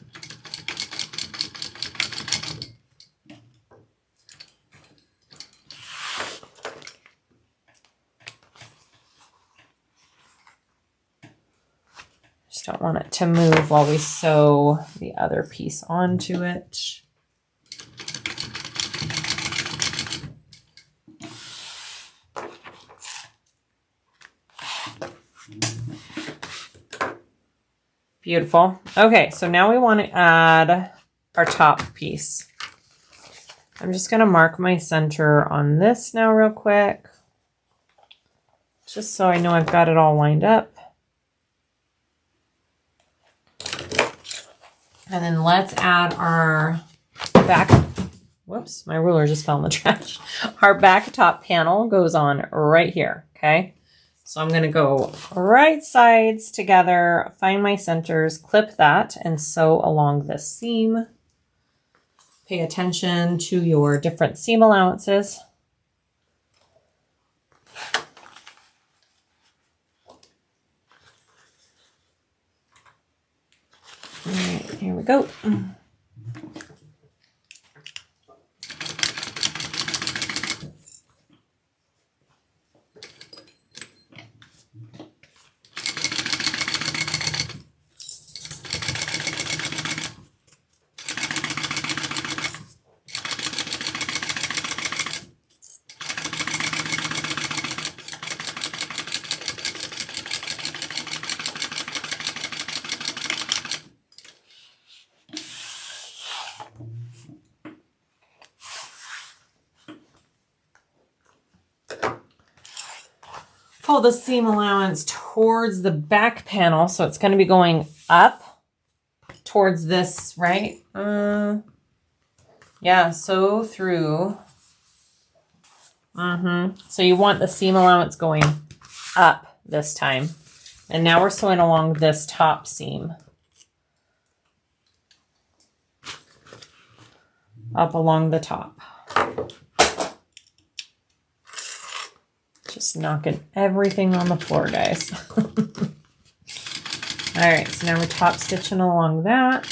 Just don't want it to move while we sew the other piece onto it. Beautiful. Okay, so now we want to add our top piece. I'm just going to mark my center on this now real quick, just so I know I've got it all lined up. And then let's add our back. Whoops, my ruler just fell in the trash. Our back top panel goes on right here, okay? So I'm going to go right sides together, find my centers, clip that, and sew along this seam. Pay attention to your different seam allowances. All right, here we go. Pull the seam allowance towards the back panel, so it's going to be going up towards this, right? Yeah, sew through. So you want the seam allowance going up this time. And now we're sewing along this top seam. Up along the top. Just knocking everything on the floor, guys. All right, so now we're top stitching along that.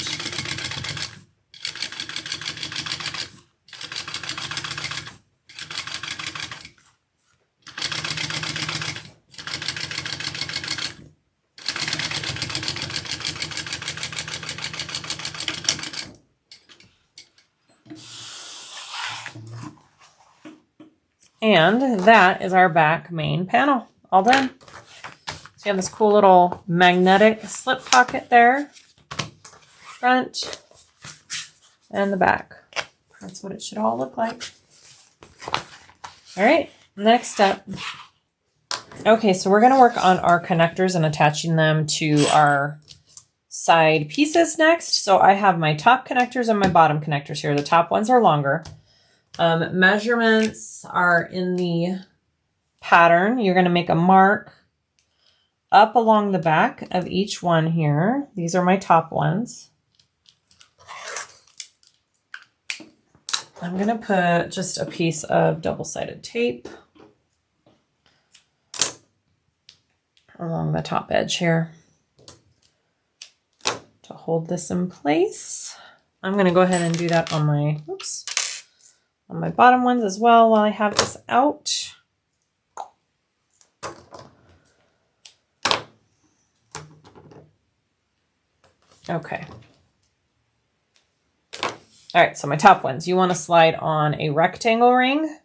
And that is our back main panel, all done. So you have this cool little magnetic slip pocket there, front and the back. That's what it should all look like. All right, next step. Okay, so we're gonna work on our connectors and attaching them to our side pieces next. So I have my top connectors and my bottom connectors here. The top ones are longer. Measurements are in the pattern. You're going to make a mark up along the back of each one here. These are my top ones. I'm going to put just a piece of double-sided tape along the top edge here to hold this in place. I'm going to go ahead and do that on my, oops, on my bottom ones as well while I have this out. Okay. All right, so my top ones, you want to slide on a rectangle ring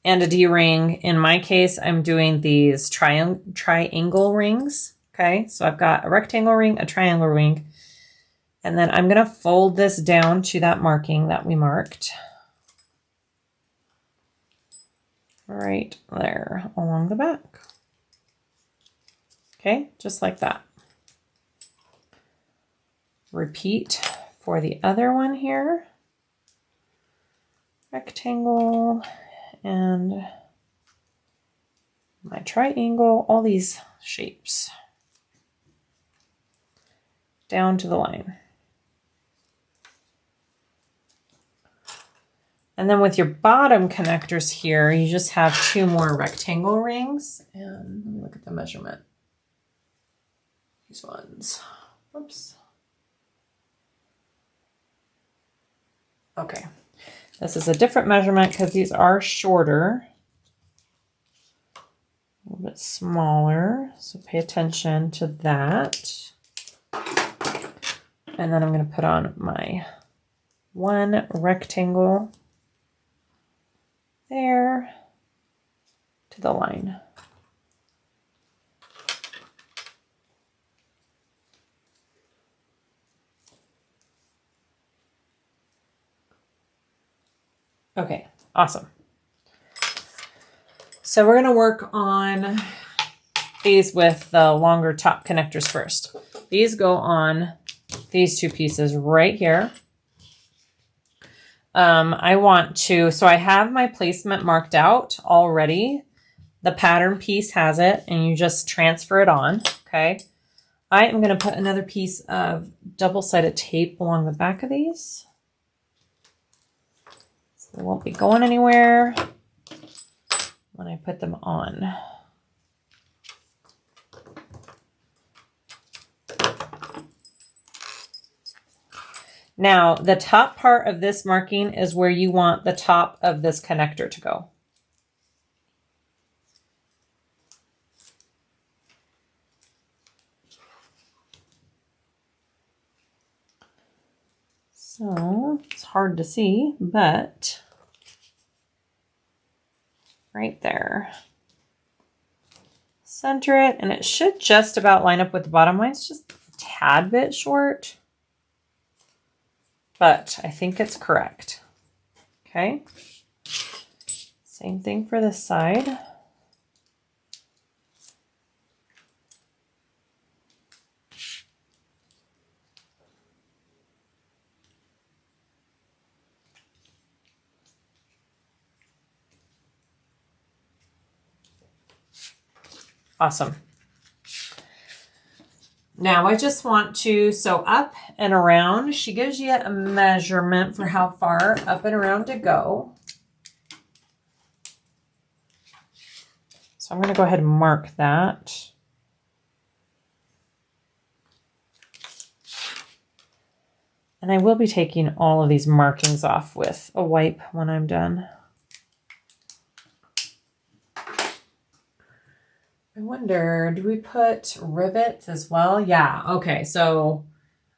and a D-ring. In my case, I'm doing these triangle rings. Okay, so I've got a rectangle ring, a triangle ring, and then I'm going to fold this down to that marking that we marked. Right there along the back. Okay, just like that. Repeat for the other one here. Rectangle and my triangle, all these shapes down to the line. And then with your bottom connectors here, you just have 2 more rectangle rings. And let me look at the measurement. These ones. Whoops. Okay. This is a different measurement because these are shorter. A little bit smaller. So pay attention to that. And then I'm going to put on my 1 rectangle there to the line. Okay, awesome. So we're going to work on these with the longer top connectors first. These go on these two pieces right here. I want to, so I have my placement marked out already. The pattern piece has it, and you just transfer it on, okay? I am going to put another piece of double-sided tape along the back of these. So they won't be going anywhere when I put them on. Now, the top part of this marking is where you want the top of this connector to go. So it's hard to see, but right there. Center it, and it should just about line up with the bottom. Mine's just a tad bit short, but I think it's correct. Okay. Same thing for this side. Awesome. Now I just want to sew up and around. She gives you a measurement for how far up and around to go. So I'm going to go ahead and mark that. And I will be taking all of these markings off with a wipe when I'm done. I wonder, do we put rivets as well? Yeah, okay, so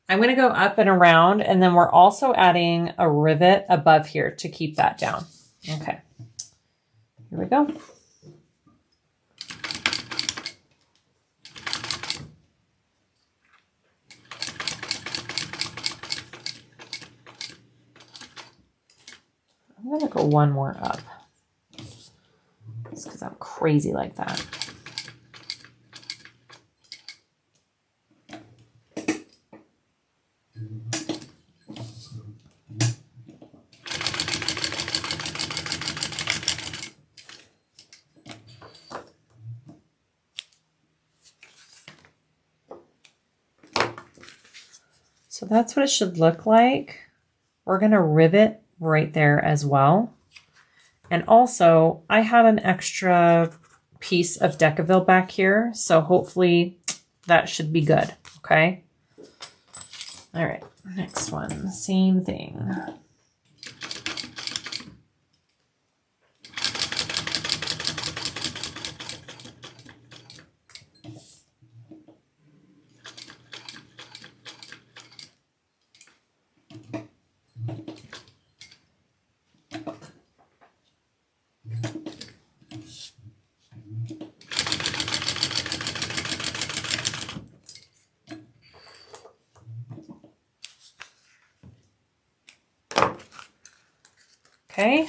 I'm going to go up and around, and then we're also adding a rivet above here to keep that down. Okay, here we go. I'm going to go one more up, just because I'm crazy like that. So that's what it should look like. We're going to rivet right there as well. And also, I have an extra piece of Decaville back here, so hopefully that should be good, okay? All right, next one, same thing. Okay,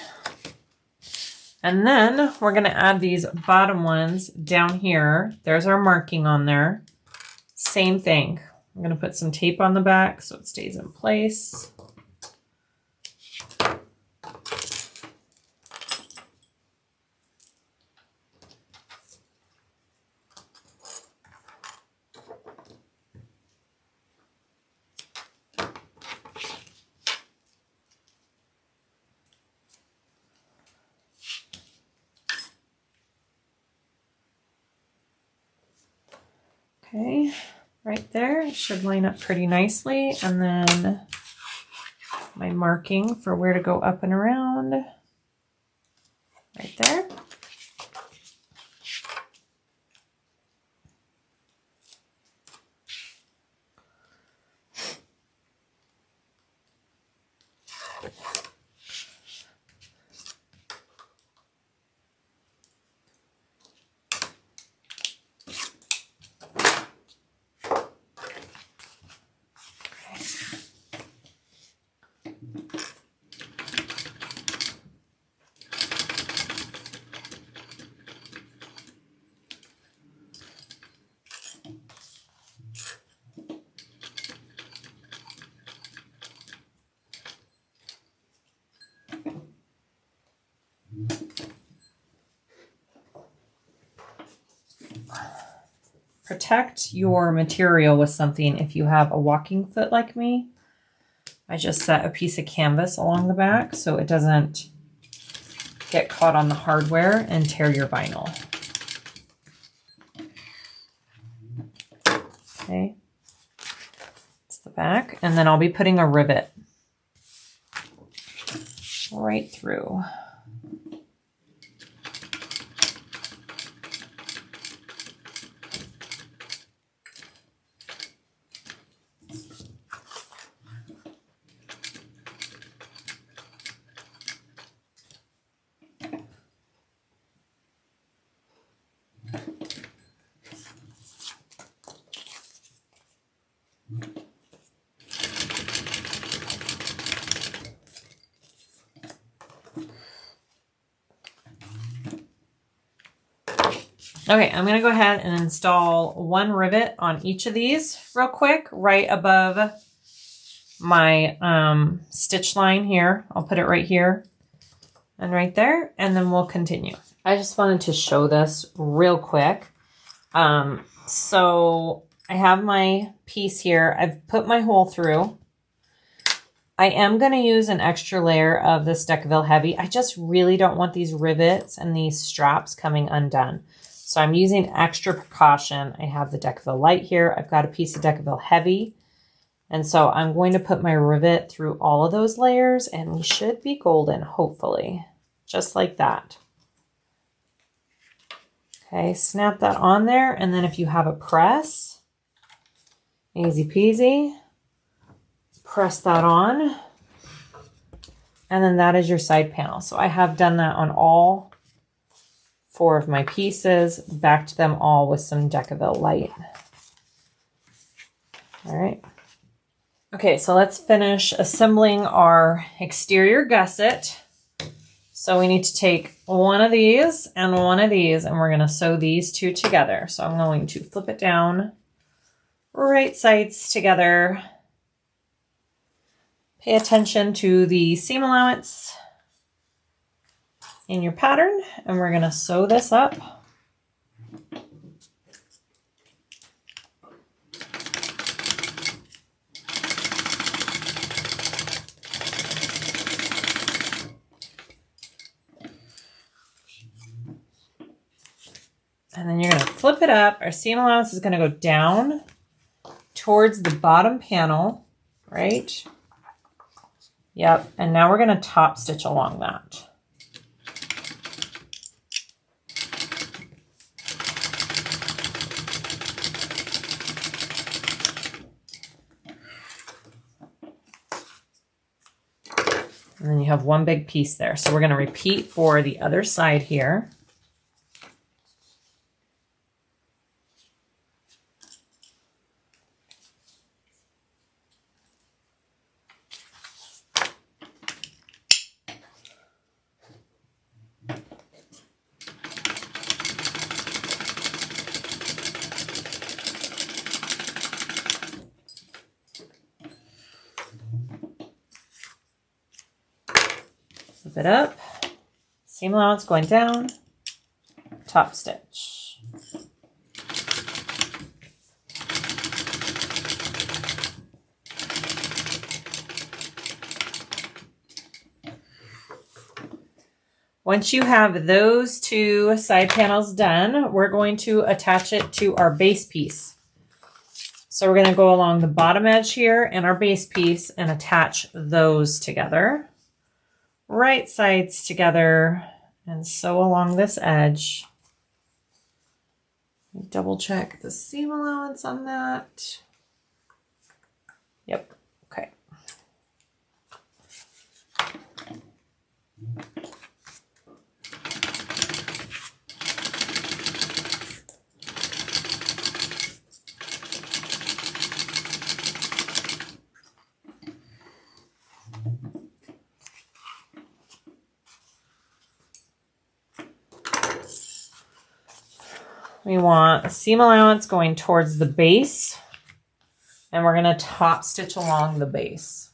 and then we're going to add these bottom ones down here. There's our marking on there. Same thing. I'm going to put some tape on the back so it stays in place. Okay, right there, it should line up pretty nicely. And then my marking for where to go up and around, right there. protect your material with something if you have a walking foot like me. I just set a piece of canvas along the back so it doesn't get caught on the hardware and tear your vinyl. Okay, that's the back. And then I'll be putting a rivet right through. Okay, I'm going to go ahead and install one rivet on each of these real quick, right above my stitch line here. I'll put it right here and right there, and then we'll continue. I just wanted to show this real quick. So I have my piece here. I've put my hole through. I am going to use an extra layer of this Decaville Heavy. I just really don't want these rivets and these straps coming undone. So I'm using extra precaution. I have the Decaville Light here. I've got a piece of Decaville Heavy. And so I'm going to put my rivet through all of those layers and we should be golden, hopefully. Just like that. Okay, snap that on there. And then if you have a press, easy peasy, press that on. And then that is your side panel. So I have done that on all 4 of my pieces, backed them all with some Decaville Light. All right. Okay, so let's finish assembling our exterior gusset. So we need to take one of these and one of these, and we're going to sew these 2 together. So I'm going to flip it down, right sides together. Pay attention to the seam allowance in your pattern, and we're going to sew this up. And then you're going to flip it up. Our seam allowance is going to go down towards the bottom panel, right? Yep, and now we're going to top stitch along that. And then you have one big piece there. So we're going to repeat for the other side here. Flip it up, seam allowance going down, top stitch. Once you have those 2 side panels done, we're going to attach it to our base piece. So we're going to go along the bottom edge here and our base piece and attach those together. Right sides together and sew along this edge. Double check the seam allowance on that. Yep, okay. We want a seam allowance going towards the base, and we're going to top stitch along the base.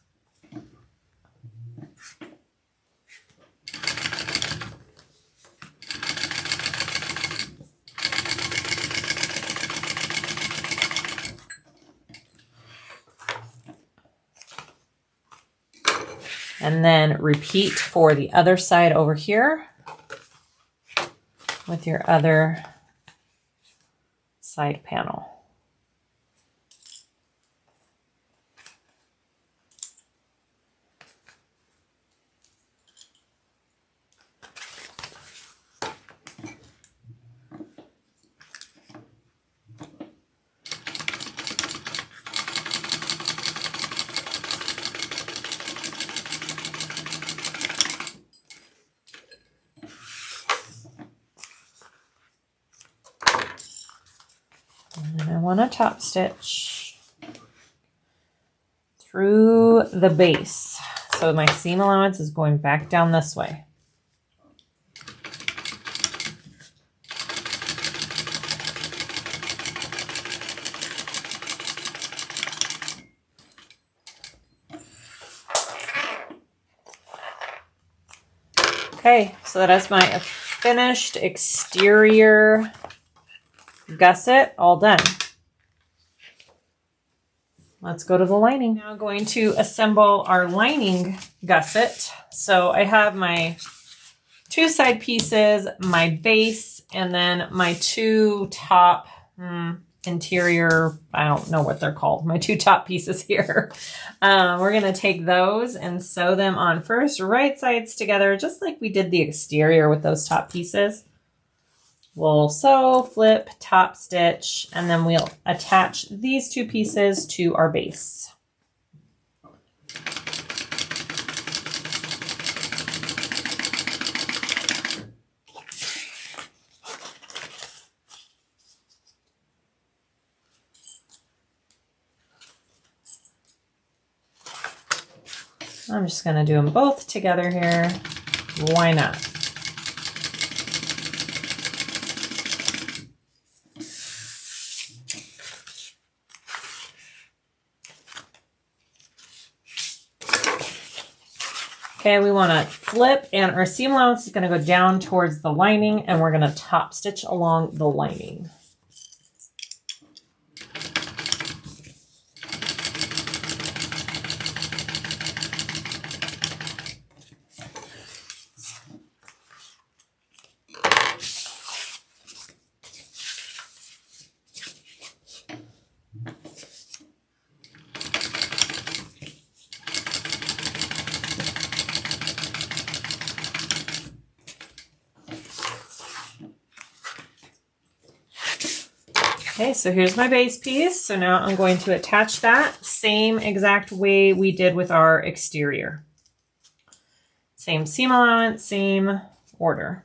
And then repeat for the other side over here with your other side panel. And I want to top stitch through the base. So my seam allowance is going back down this way. Okay, so that is my finished exterior gusset all done. Let's go to the lining. Now going to assemble our lining gusset. So I have my two side pieces, my base, and then my two top interior, I don't know what they're called, my two top pieces here. We're going to take those and sew them on first, right sides together, just like we did the exterior with those top pieces. We'll sew, flip, top stitch, and then we'll attach these two pieces to our base. I'm just going to do them both together here. Why not? Okay, we want to flip, and our seam allowance is going to go down towards the lining, and we're going to top stitch along the lining. Okay, so here's my base piece. So now I'm going to attach that same exact way we did with our exterior. Same seam allowance, same order.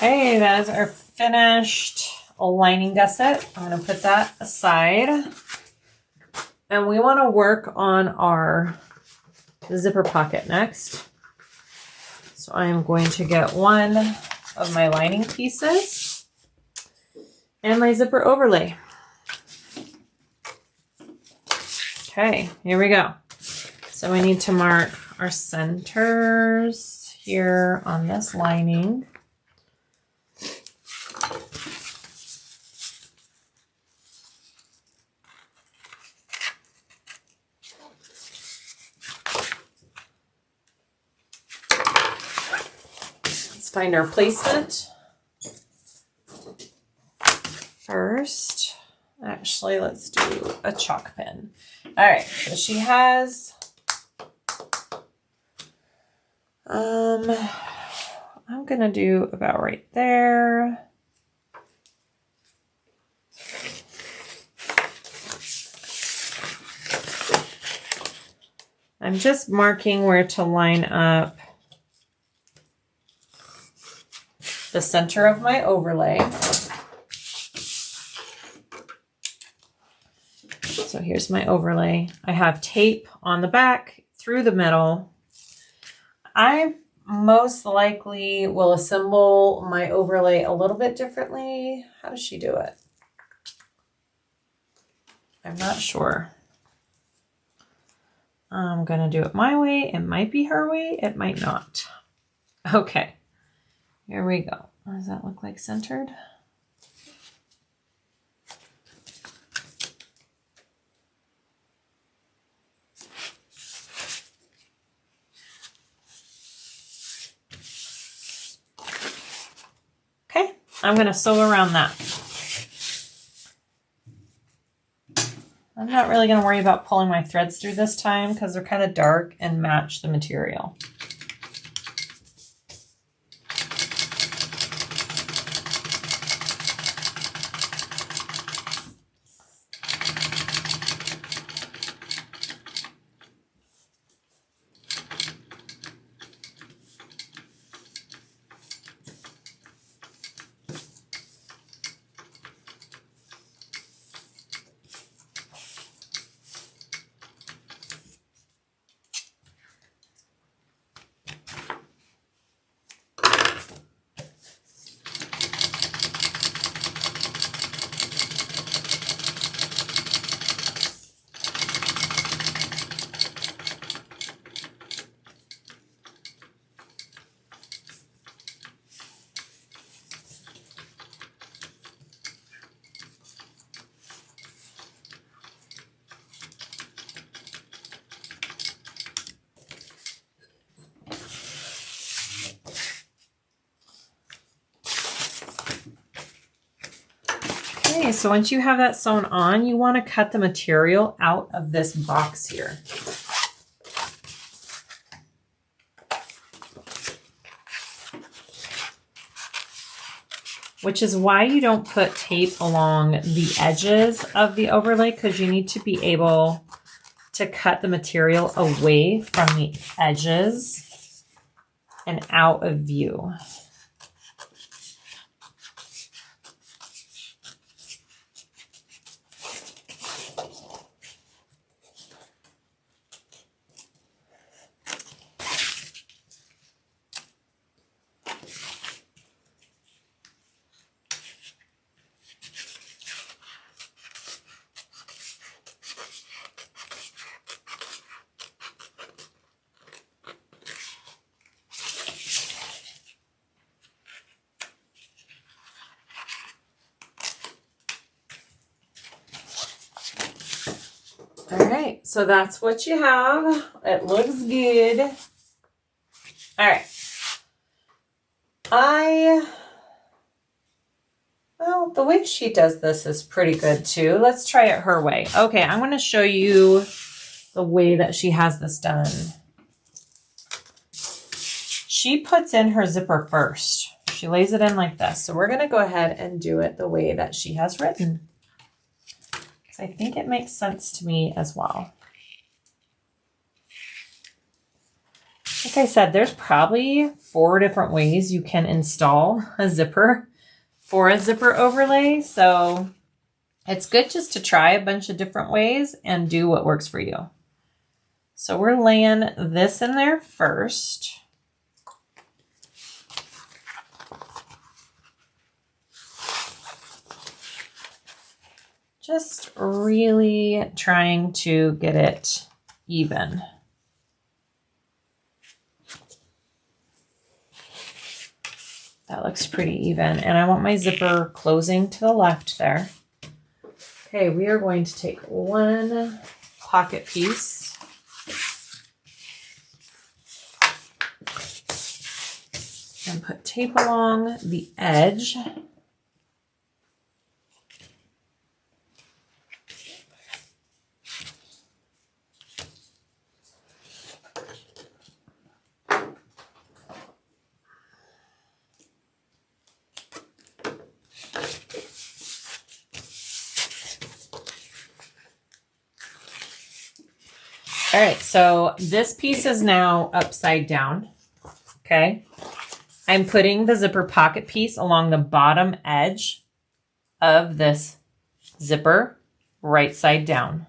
Okay, that is our finished lining gusset. I'm going to put that aside. And we want to work on our zipper pocket next. So I'm going to get one of my lining pieces and my zipper overlay. Okay, here we go. So we need to mark our centers here on this lining. Let's find our placement first. Actually, let's do a chalk pen. All right, so she has, I'm gonna do about right there. I'm just marking where to line up the center of my overlay. So here's my overlay. I have tape on the back through the middle. I most likely will assemble my overlay a little bit differently. How does she do it? I'm not sure. I'm gonna do it my way. It might be her way, it might not. Okay, here we go. Does that look like centered? Okay, I'm gonna sew around that. I'm not really gonna worry about pulling my threads through this time because they're kind of dark and match the material. Okay, so once you have that sewn on, you want to cut the material out of this box here. Which is why you don't put tape along the edges of the overlay, because you need to be able to cut the material away from the edges and out of view. All right, so that's what you have. It looks good. All right. Well, the way she does this is pretty good too. Let's try it her way. Okay, I'm going to show you the way that she has this done. She puts in her zipper first. She lays it in like this. So we're going to go ahead and do it the way that she has written. I think it makes sense to me as well. Like I said, there's probably 4 different ways you can install a zipper for a zipper overlay. So it's good just to try a bunch of different ways and do what works for you. So we're laying this in there first. Just really trying to get it even. That looks pretty even. And I want my zipper closing to the left there. Okay, we are going to take one pocket piece and put tape along the edge. All right, so this piece is now upside down, okay? I'm putting the zipper pocket piece along the bottom edge of this zipper, right side down.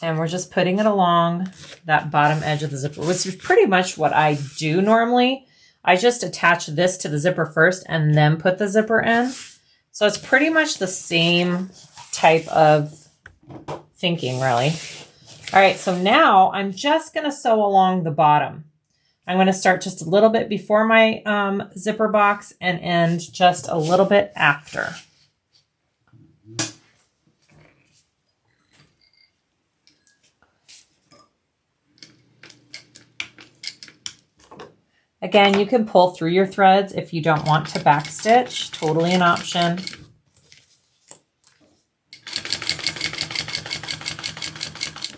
And we're just putting it along that bottom edge of the zipper, which is pretty much what I do normally. I just attach this to the zipper first and then put the zipper in. So it's pretty much the same type of thinking, really. All right, so now I'm just going to sew along the bottom. I'm going to start just a little bit before my zipper box and end just a little bit after. Again, you can pull through your threads if you don't want to backstitch, totally an option.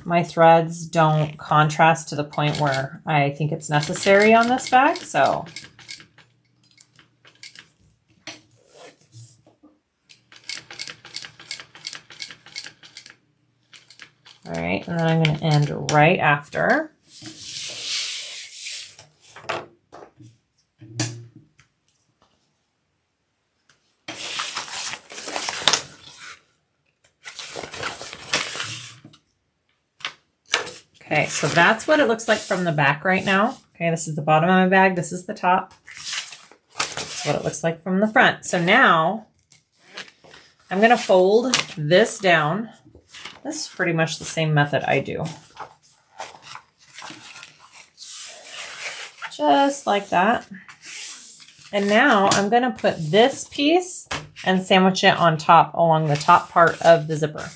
My threads don't contrast to the point where I think it's necessary on this bag, so. All right, and then I'm going to end right after. Okay, so that's what it looks like from the back right now. Okay, this is the bottom of my bag. This is the top. That's what it looks like from the front. So now I'm going to fold this down. This is pretty much the same method I do. Just like that. And now I'm going to put this piece and sandwich it on top along the top part of the zipper.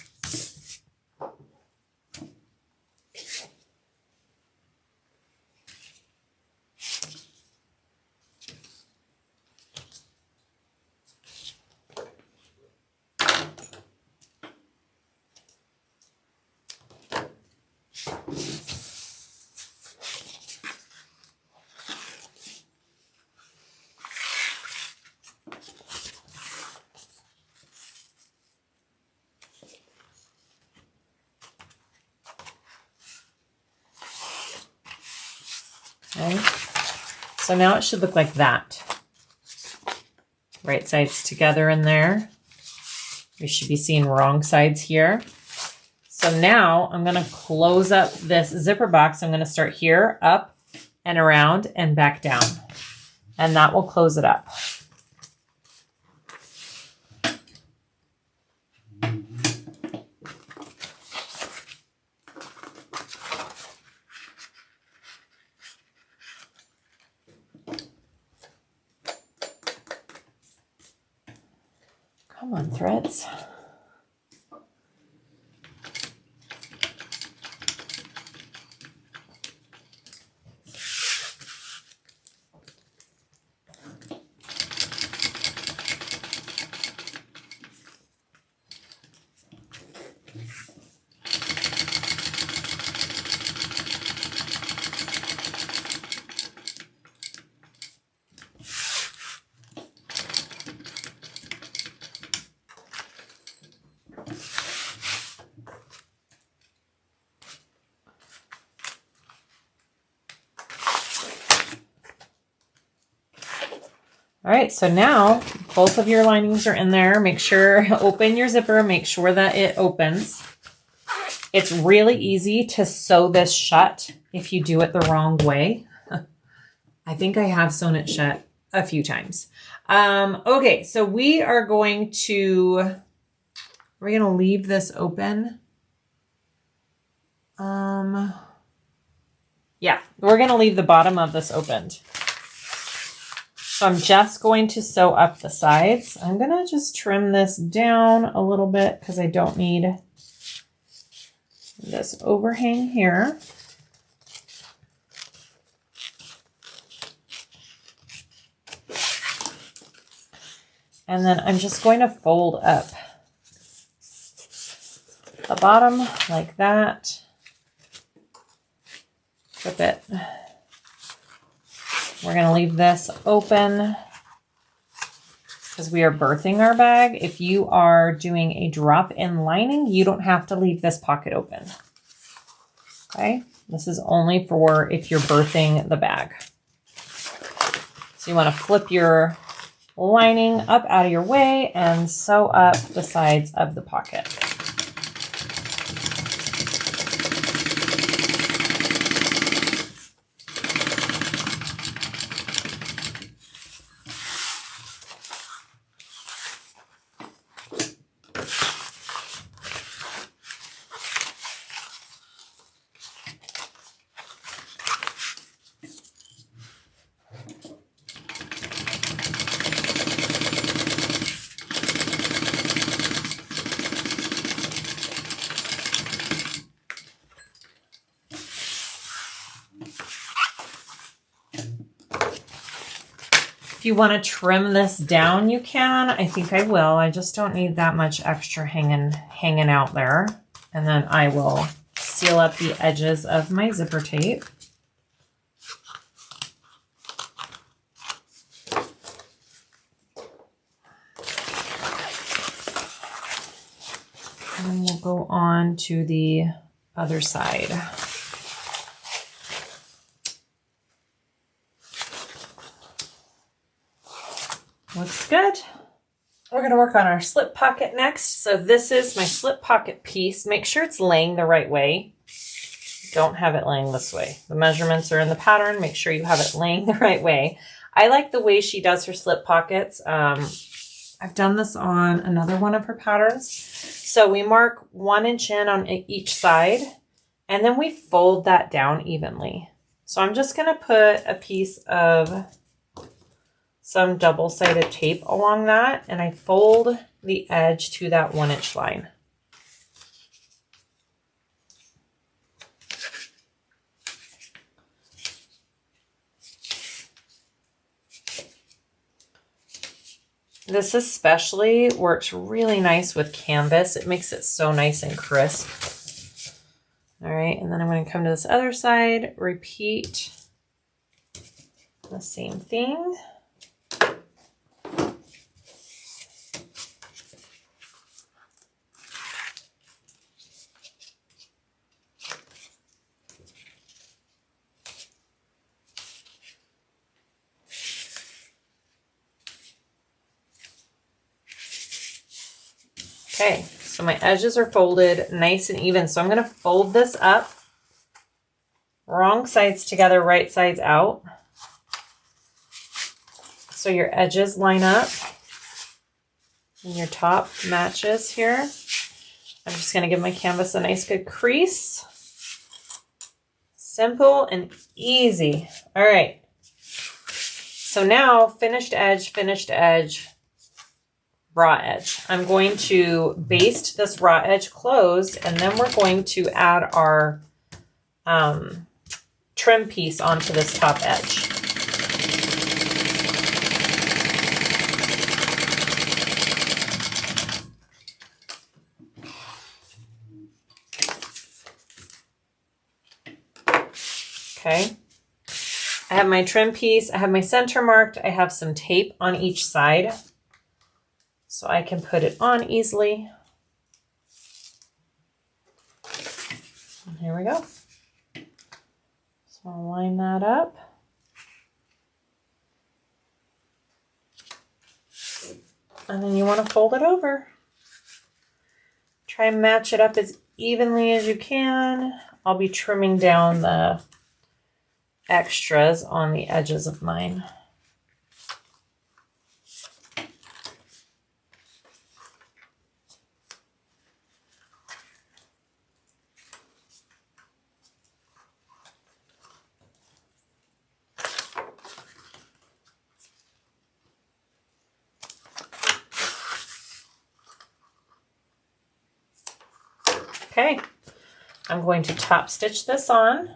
Okay, so now it should look like that. Right sides together in there. We should be seeing wrong sides here. So now I'm going to close up this zipper box. I'm going to start here, up and around and back down. And that will close it up. Come on, threads. All right, so now both of your linings are in there. Make sure, open your zipper, make sure that it opens. It's really easy to sew this shut if you do it the wrong way. I think I have sewn it shut a few times. Okay, so we're going to leave this open. Yeah, we're going to leave the bottom of this opened. So I'm just going to sew up the sides. I'm going to just trim this down a little bit because I don't need this overhang here. And then I'm just going to fold up the bottom like that. Flip it. We're going to leave this open because we are birthing our bag. If you are doing a drop-in lining, you don't have to leave this pocket open. Okay? This is only for if you're birthing the bag. So you want to flip your lining up out of your way and sew up the sides of the pocket. If you want to trim this down, you can. I think I will. I just don't need that much extra hanging out there. And then I will seal up the edges of my zipper tape. And we'll go on to the other side. Looks good. We're going to work on our slip pocket next. So this is my slip pocket piece. Make sure it's laying the right way. Don't have it laying this way. The measurements are in the pattern. Make sure you have it laying the right way. I like the way she does her slip pockets. I've done this on another one of her patterns. So we mark 1 inch in on each side, and then we fold that down evenly. So I'm just going to put a piece of some double-sided tape along that, and I fold the edge to that 1 inch line. This especially works really nice with canvas. It makes it so nice and crisp. All right, and then I'm going to come to this other side, repeat the same thing. Okay, so my edges are folded nice and even. So I'm going to fold this up, wrong sides together, right sides out. So your edges line up and your top matches here. I'm just going to give my canvas a nice good crease. Simple and easy. All right. So now finished edge, raw edge. I'm going to baste this raw edge closed, and then we're going to add our trim piece onto this top edge. Okay. I have my trim piece. I have my center marked. I have some tape on each side, so I can put it on easily. And here we go. So I'll line that up. And then you want to fold it over. Try and match it up as evenly as you can. I'll be trimming down the extras on the edges of mine. Okay, I'm going to top stitch this on.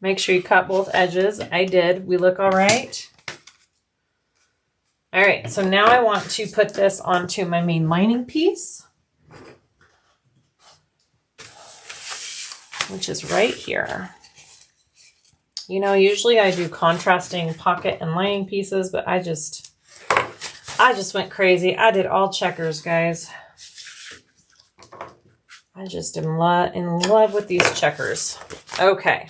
Make sure you cut both edges. I did. We look all right. All right, so now I want to put this onto my main lining piece, which is right here. You know, usually I do contrasting pocket and lining pieces, but I just went crazy. I did all checkers, guys. I just am in love with these checkers. Okay.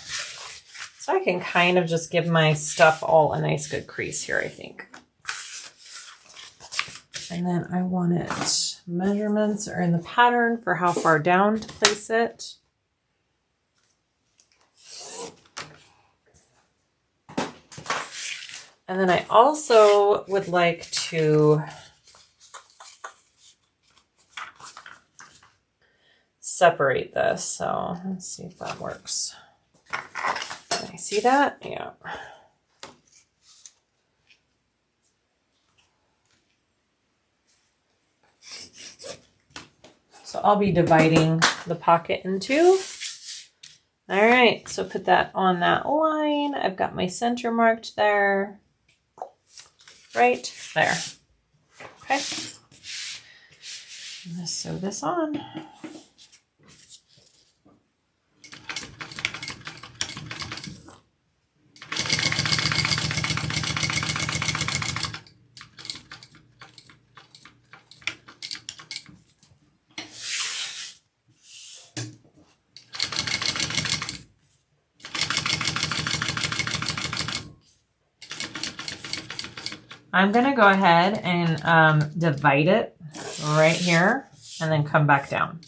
So I can kind of just give my stuff all a nice good crease here, I think. And then I want it, measurements are in the pattern for how far down to place it. And then I also would like to separate this. So let's see if that works. Can I see that? Yeah. So I'll be dividing the pocket in two. All right, so put that on that line. I've got my center marked there. Right there. Okay. I'm gonna sew this on. I'm going to go ahead and divide it right here and then come back down.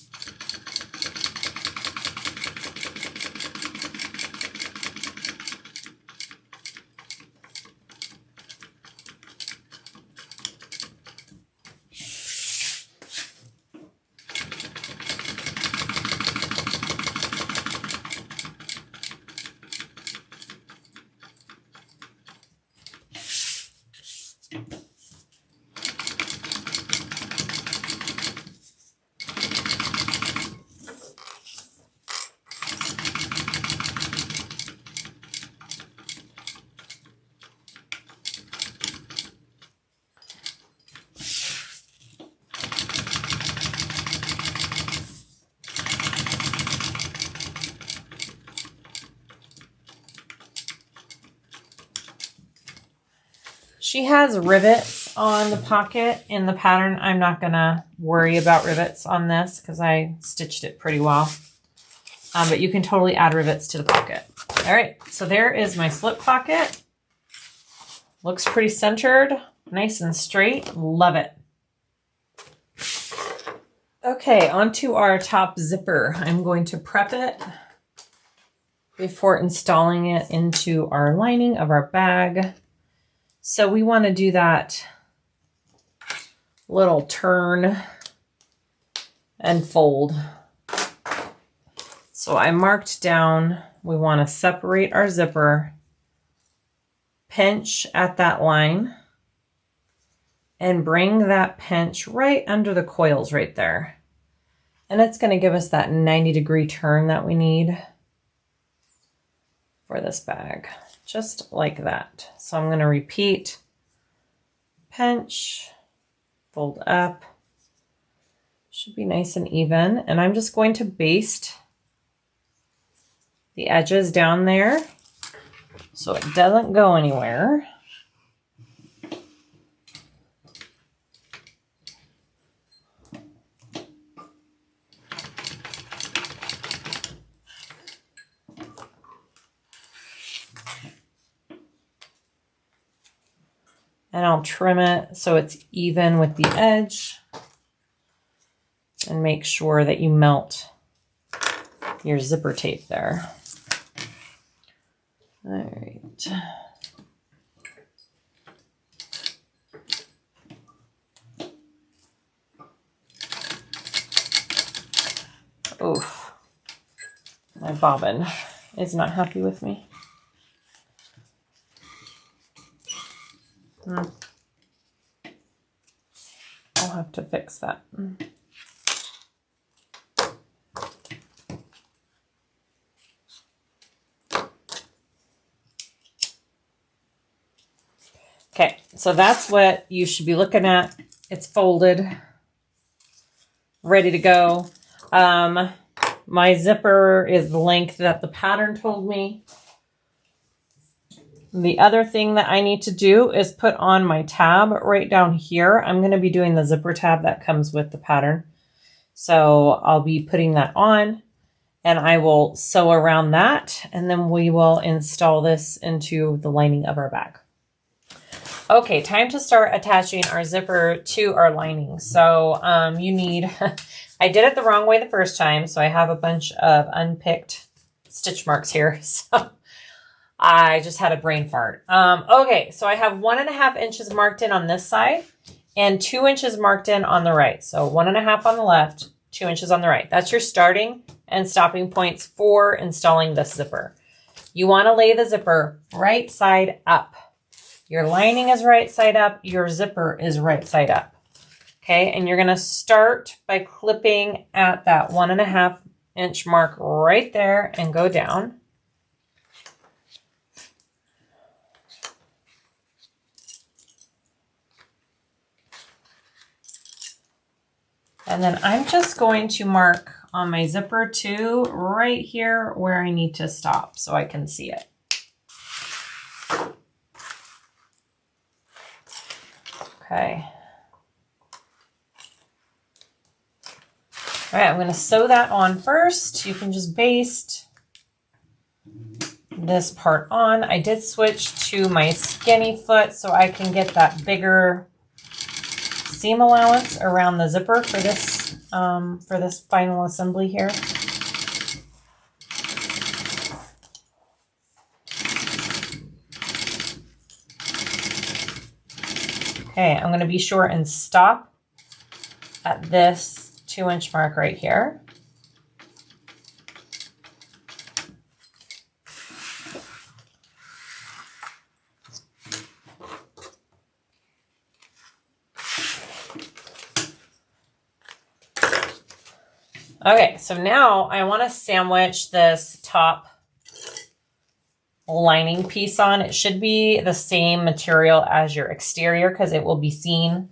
She has rivets on the pocket in the pattern. I'm not going to worry about rivets on this because I stitched it pretty well. But you can totally add rivets to the pocket. All right, so there is my slip pocket. Looks pretty centered, nice and straight. Love it. Okay, onto our top zipper. I'm going to prep it before installing it into our lining of our bag. So we want to do that little turn and fold. So I marked down, we want to separate our zipper, pinch at that line, and bring that pinch right under the coils right there. And it's going to give us that 90-degree turn that we need for this bag. Just like that. So I'm going to repeat, pinch, fold up, should be nice and even. And I'm just going to baste the edges down there so it doesn't go anywhere. And I'll trim it so it's even with the edge and make sure that you melt your zipper tape there. All right. Oof. My bobbin is not happy with me. I'll have to fix that. Okay, so that's what you should be looking at. It's folded, ready to go. My zipper is the length that the pattern told me. The other thing that I need to do is put on my tab right down here. I'm going to be doing the zipper tab that comes with the pattern. So I'll be putting that on and I will sew around that, and then we will install this into the lining of our bag. Okay, time to start attaching our zipper to our lining. So you need, I did it the wrong way the first time, so I have a bunch of unpicked stitch marks here. So I just had a brain fart. Okay, so I have 1.5 inches marked in on this side and 2 inches marked in on the right. So 1.5 on the left, 2 inches on the right. That's your starting and stopping points for installing this zipper. You want to lay the zipper right side up. Your lining is right side up. Your zipper is right side up. Okay, and you're going to start by clipping at that 1.5 inch mark right there and go down. And then I'm just going to mark on my zipper too, right here where I need to stop so I can see it. Okay. All right, I'm going to sew that on first. You can just baste this part on. I did switch to my skinny foot so I can get that bigger seam allowance around the zipper for this final assembly here. Okay, I'm going to be sure and stop at this 2 inch mark right here. Okay, so now I want to sandwich this top lining piece on. It should be the same material as your exterior because it will be seen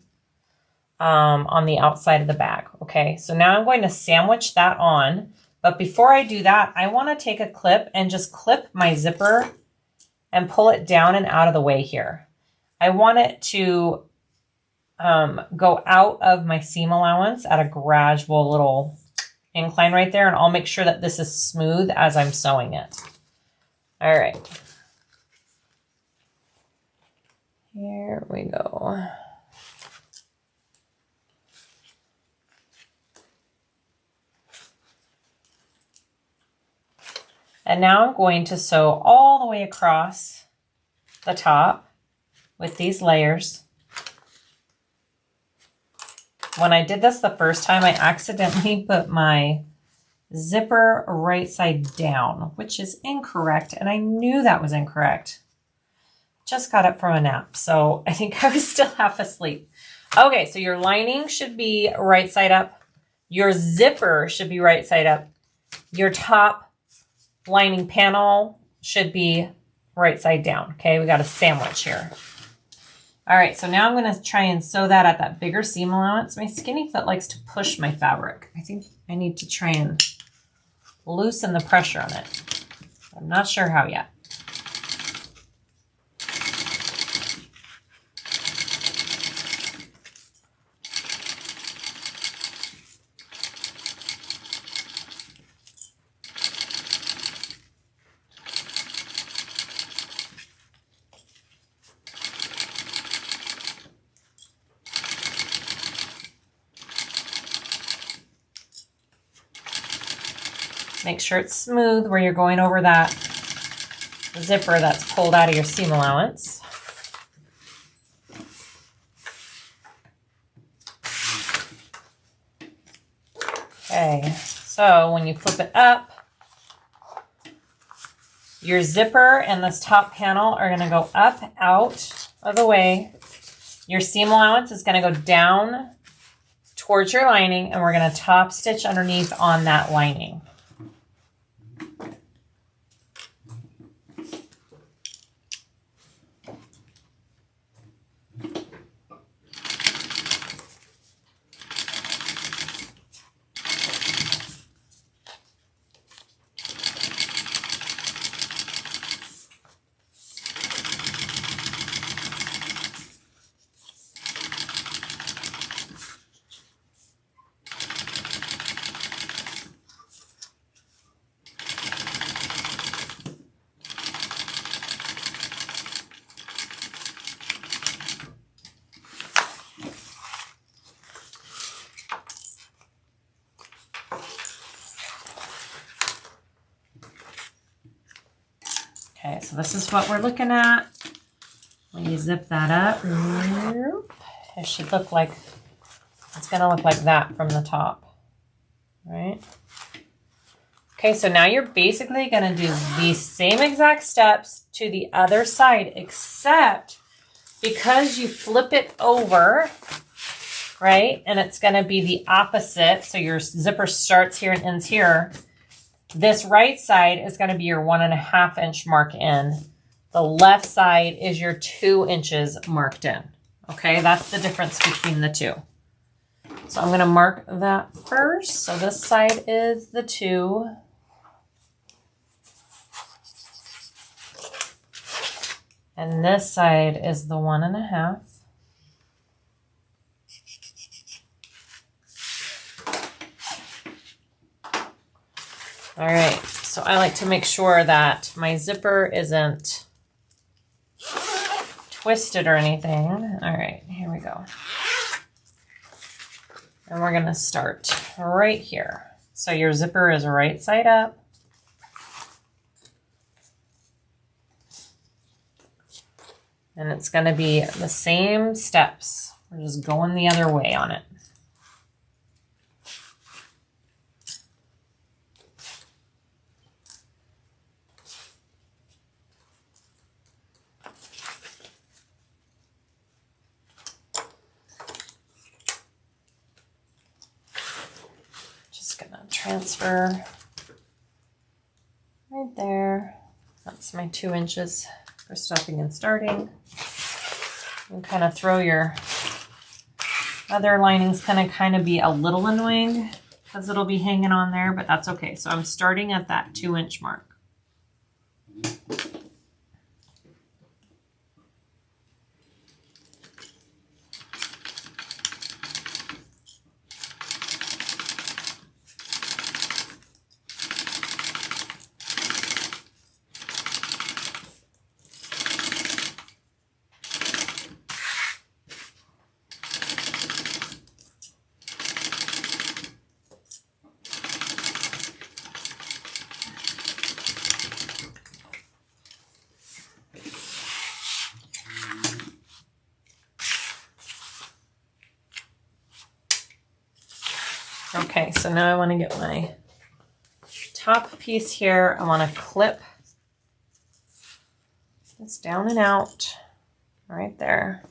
on the outside of the bag. Okay, so now I'm going to sandwich that on. But before I do that, I want to take a clip and just clip my zipper and pull it down and out of the way here. I want it to go out of my seam allowance at a gradual little incline right there, and I'll make sure that this is smooth as I'm sewing it. All right. Here we go. And now I'm going to sew all the way across the top with these layers. When I did this the first time, I accidentally put my zipper right side down, which is incorrect, and I knew that was incorrect. Just got up from a nap, so I think I was still half asleep. Okay, so your lining should be right side up. Your zipper should be right side up. Your top lining panel should be right side down. Okay, we got a sandwich here. All right, so now I'm going to try and sew that at that bigger seam allowance. My skinny foot likes to push my fabric. I think I need to try and loosen the pressure on it. I'm not sure how yet. Make sure it's smooth where you're going over that zipper that's pulled out of your seam allowance. Okay, so when you flip it up, your zipper and this top panel are going to go up, out of the way. Your seam allowance is going to go down towards your lining, and we're going to top stitch underneath on that lining. Okay, so this is what we're looking at. When you zip that up, it should look like, it's gonna look like that from the top, right? Okay, so now you're basically gonna do these same exact steps to the other side, except because you flip it over, right? And it's gonna be the opposite. So your zipper starts here and ends here. This right side is going to be your 1.5 inch mark in. The left side is your 2 inches marked in. Okay, that's the difference between the two. So I'm going to mark that first. So this side is the 2. And this side is the 1.5. All right, so I like to make sure that my zipper isn't twisted or anything. All right, here we go. And we're gonna start right here. So your zipper is right side up. And it's gonna be the same steps. We're just going the other way on it. Transfer right there. That's my 2 inches for stopping and starting. And kind of throw your other linings, kind of be a little annoying because it'll be hanging on there, but that's okay. So I'm starting at that 2 inch mark. Okay, so now I want to get my top piece here. I want to clip this down and out right there.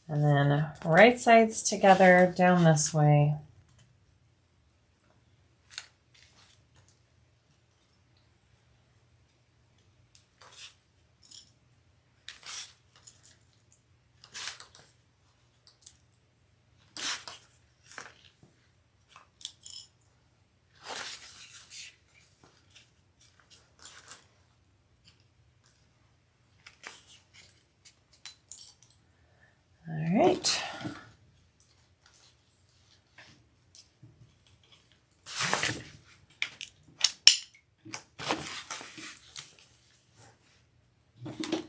And then right sides together down this way. All right.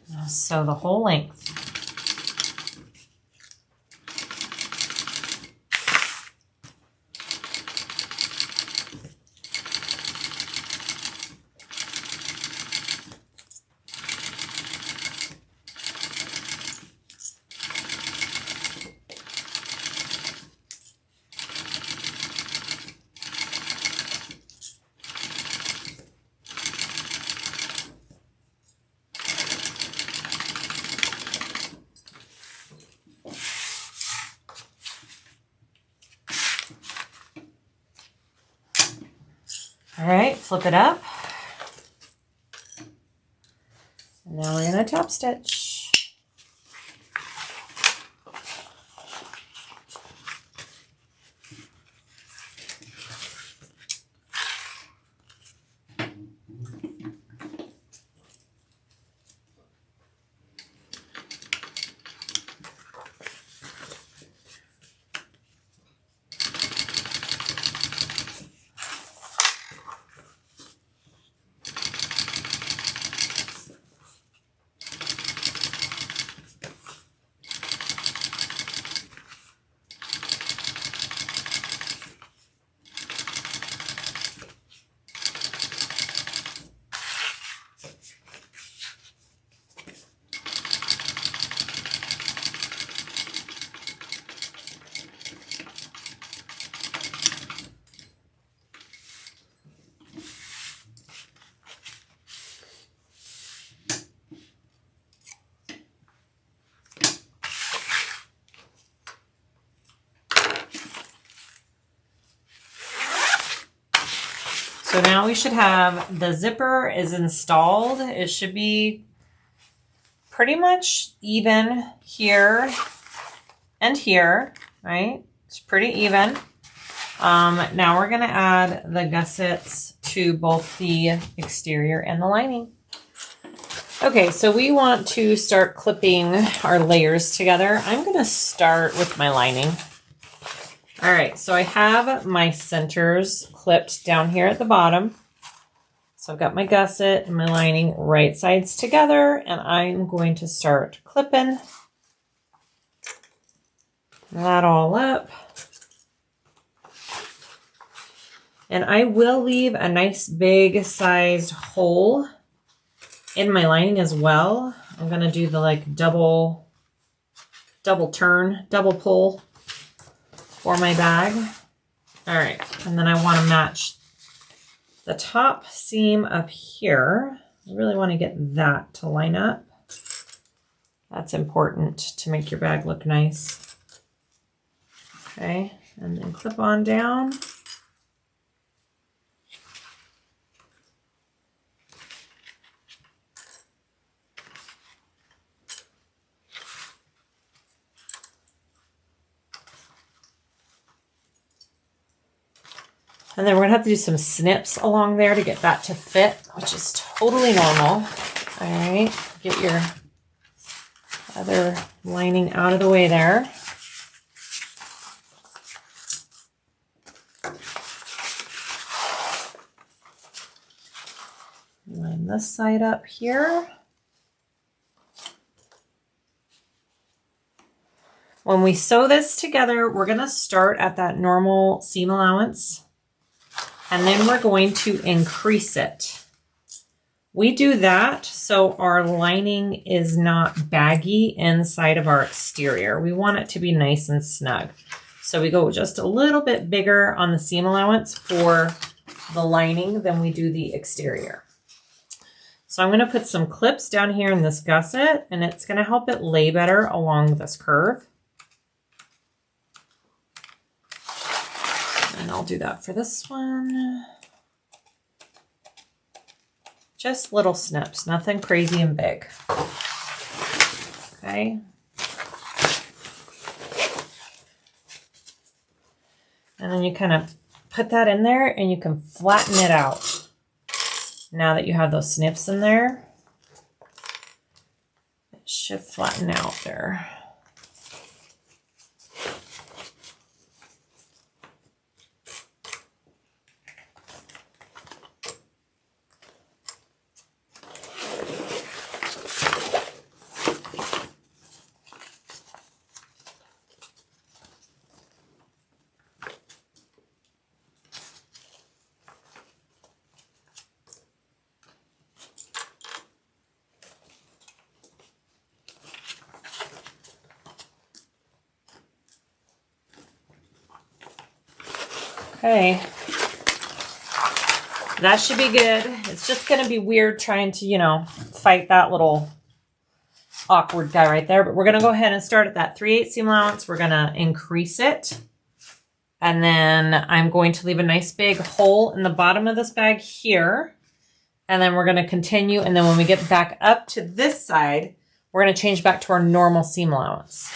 Now sew the whole length. All right, flip it up. And now we're going to top stitch. So now we should have the zipper is installed. It should be pretty much even here and here, right? It's pretty even. Now we're gonna add the gussets to both the exterior and the lining. Okay, so we want to start clipping our layers together. I'm gonna start with my lining. All right, so I have my centers clipped down here at the bottom. So I've got my gusset and my lining right sides together, and I'm going to start clipping that all up. And I will leave a nice big sized hole in my lining as well. I'm gonna do the like double turn, double pull for my bag. All right, and then I want to match the top seam up here. I really want to get that to line up. That's important to make your bag look nice. Okay, and then clip on down. And then we're gonna have to do some snips along there to get that to fit, which is totally normal. All right, get your other lining out of the way there. Line this side up here. When we sew this together, we're gonna start at that normal seam allowance. And then we're going to increase it. We do that so our lining is not baggy inside of our exterior. We want it to be nice and snug. So we go just a little bit bigger on the seam allowance for the lining than we do the exterior. So I'm going to put some clips down here in this gusset, and it's going to help it lay better along this curve. And I'll do that for this one. Just little snips, nothing crazy and big. Okay. And then you kind of put that in there and you can flatten it out. Now that you have those snips in there, it should flatten out there. Okay, that should be good. It's just going to be weird trying to, you know, fight that little awkward guy right there. But we're going to go ahead and start at that 3/8 seam allowance. We're going to increase it And then I'm going to leave a nice big hole in the bottom of this bag here. And then we're going to continue. And then when we get back up to this side, we're going to change back to our normal seam allowance.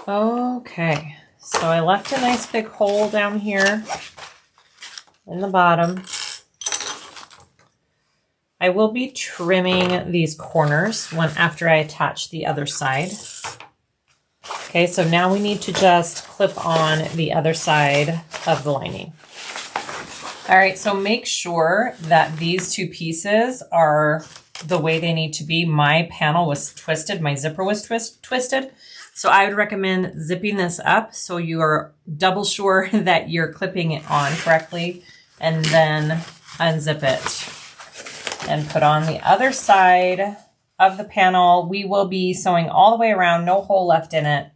Okay, so I left a nice big hole down here in the bottom. I will be trimming these corners after I attach the other side. Okay, so now we need to just clip on the other side of the lining. All right, so make sure that these two pieces are the way they need to be. My panel was twisted, my zipper was twisted. So I would recommend zipping this up so you are double sure that you're clipping it on correctly, and then unzip it and put on the other side of the panel. We will be sewing all the way around, no hole left in it.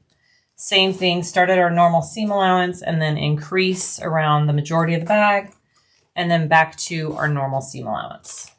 Same thing, start at our normal seam allowance and then increase around the majority of the bag, and then back to our normal seam allowance.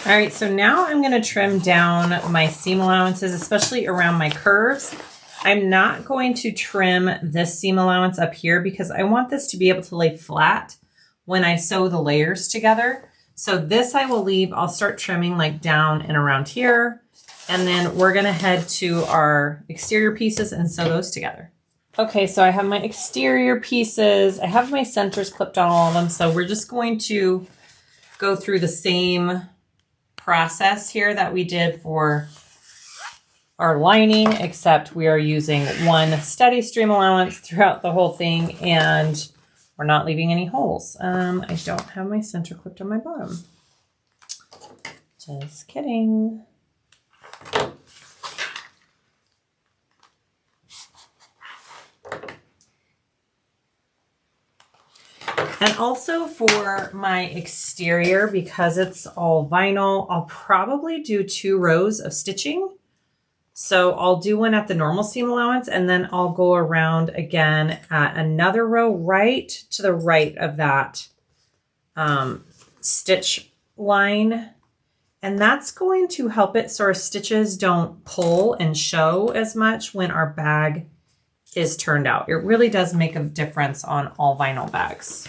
All right, so now I'm gonna trim down my seam allowances, especially around my curves. I'm not going to trim this seam allowance up here because I want this to be able to lay flat when I sew the layers together. So this I will leave. I'll start trimming like down and around here. And then we're gonna head to our exterior pieces and sew those together. Okay, so I have my exterior pieces. I have my centers clipped on all of them. So we're just going to go through the same process here that we did for our lining, except we are using one steady stream allowance throughout the whole thing, and we're not leaving any holes. I don't have my center clipped on my bottom. Just kidding. And also for my exterior, because it's all vinyl, I'll probably do 2 rows of stitching. So I'll do one at the normal seam allowance, and then I'll go around again at another row right to the right of that stitch line. And that's going to help it so our stitches don't pull and show as much when our bag is turned out. It really does make a difference on all vinyl bags.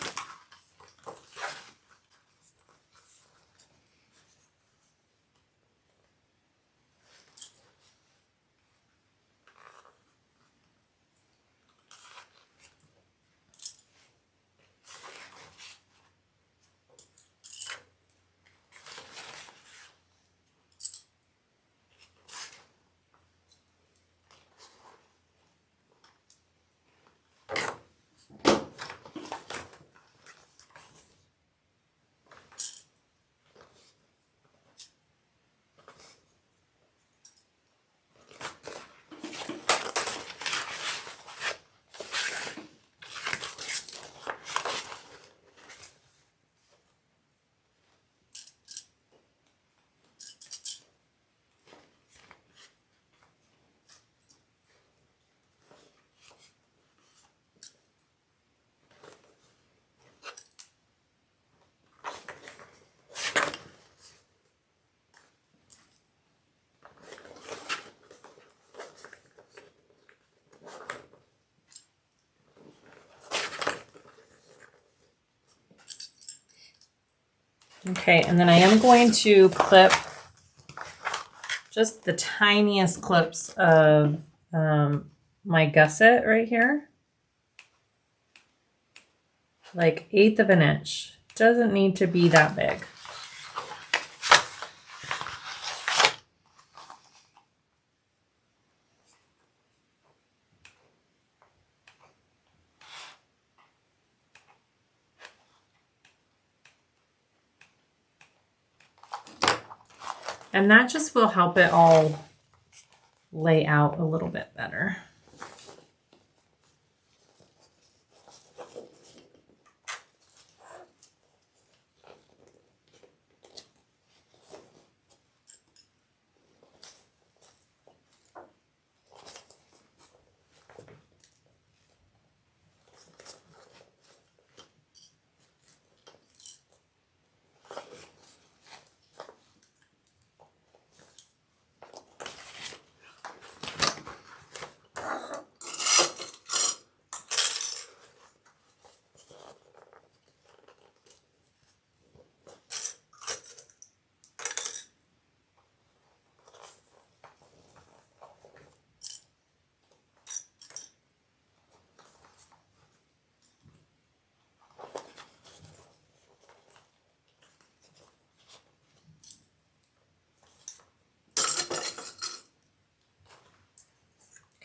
Okay, and then I am going to clip just the tiniest clips of my gusset right here. Like 1/8 of an inch. Doesn't need to be that big. And that just will help it all lay out a little bit better.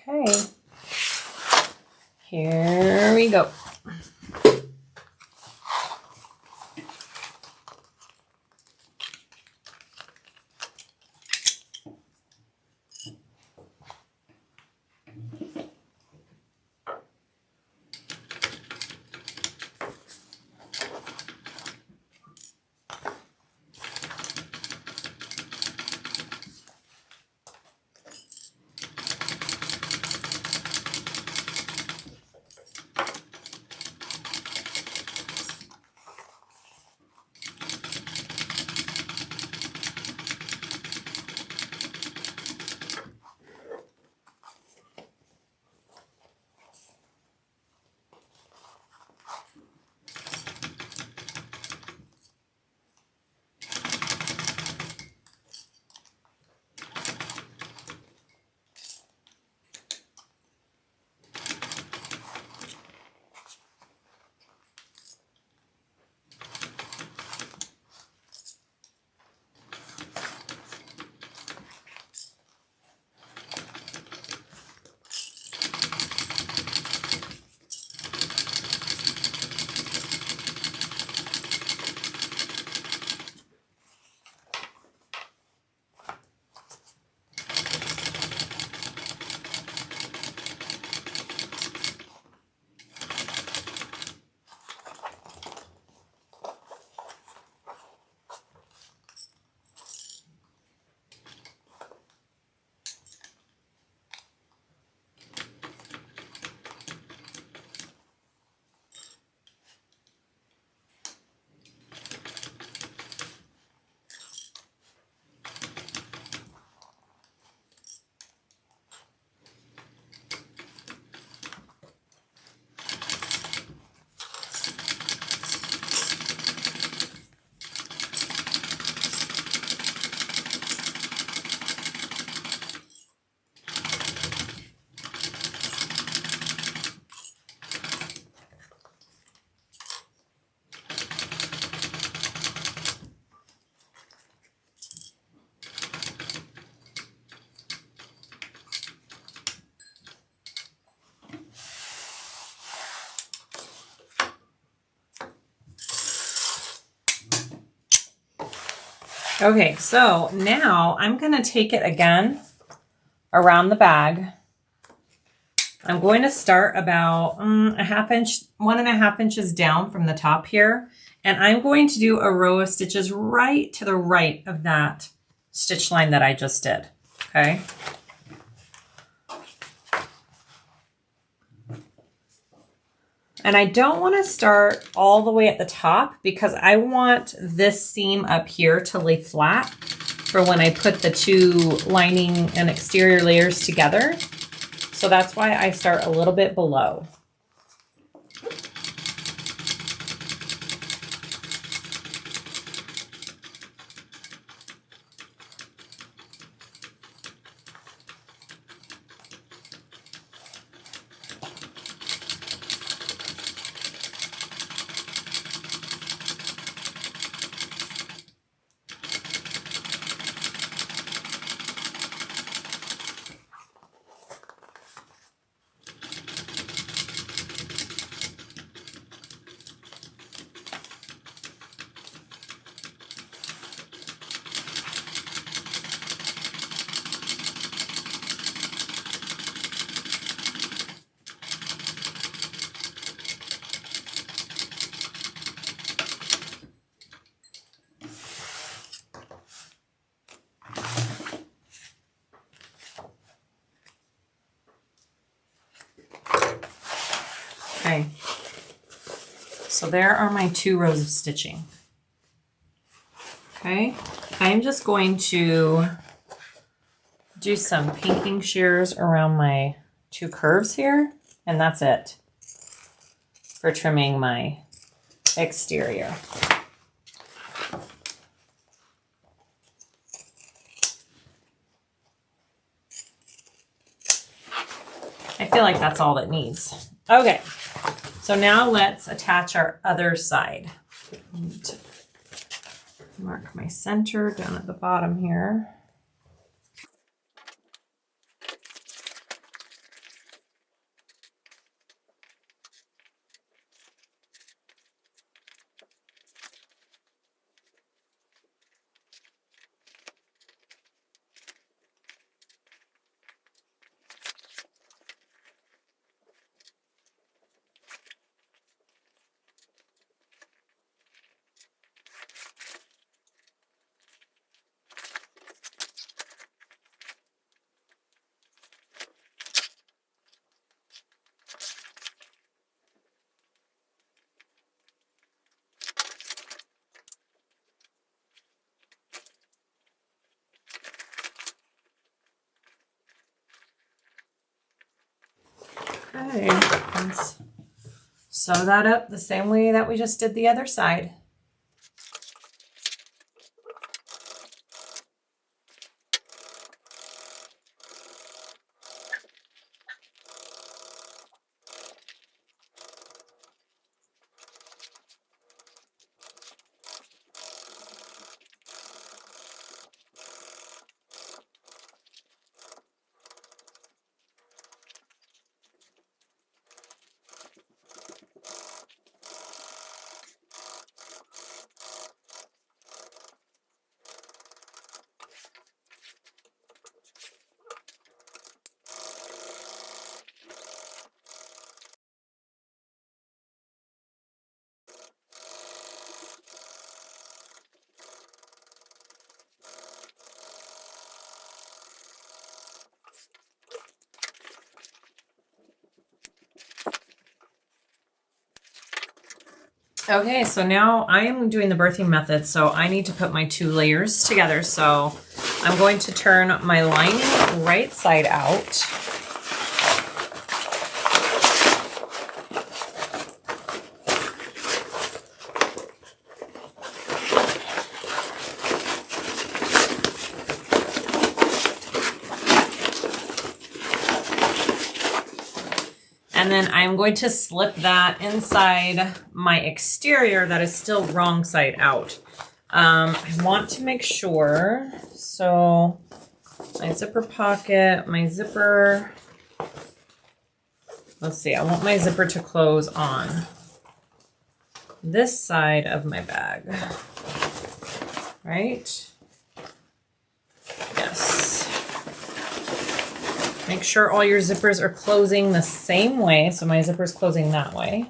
Okay, here we go. Okay, so now I'm going to take it again around the bag. I'm going to start about a half inch, 1.5 inches down from the top here. And I'm going to do a row of stitches right to the right of that stitch line that I just did. Okay. And I don't want to start all the way at the top because I want this seam up here to lay flat for when I put the two lining and exterior layers together. So that's why I start a little bit below. Okay, so there are my 2 rows of stitching. Okay, I'm just going to do some pinking shears around my 2 curves here, and that's it for trimming my exterior. I feel like that's all that needs. Okay, so now let's attach our other side. I need to mark my center down at the bottom here. Okay, let's sew that up the same way that we just did the other side. Okay, so now I am doing the birthing method, so I need to put my 2 layers together. So I'm going to turn my lining right side out. And then I'm going to slip that inside my exterior that is still wrong side out. I want to make sure, so my zipper pocket, my zipper, let's see, I want my zipper to close on this side of my bag, right? Make sure all your zippers are closing the same way. So my zipper is closing that way.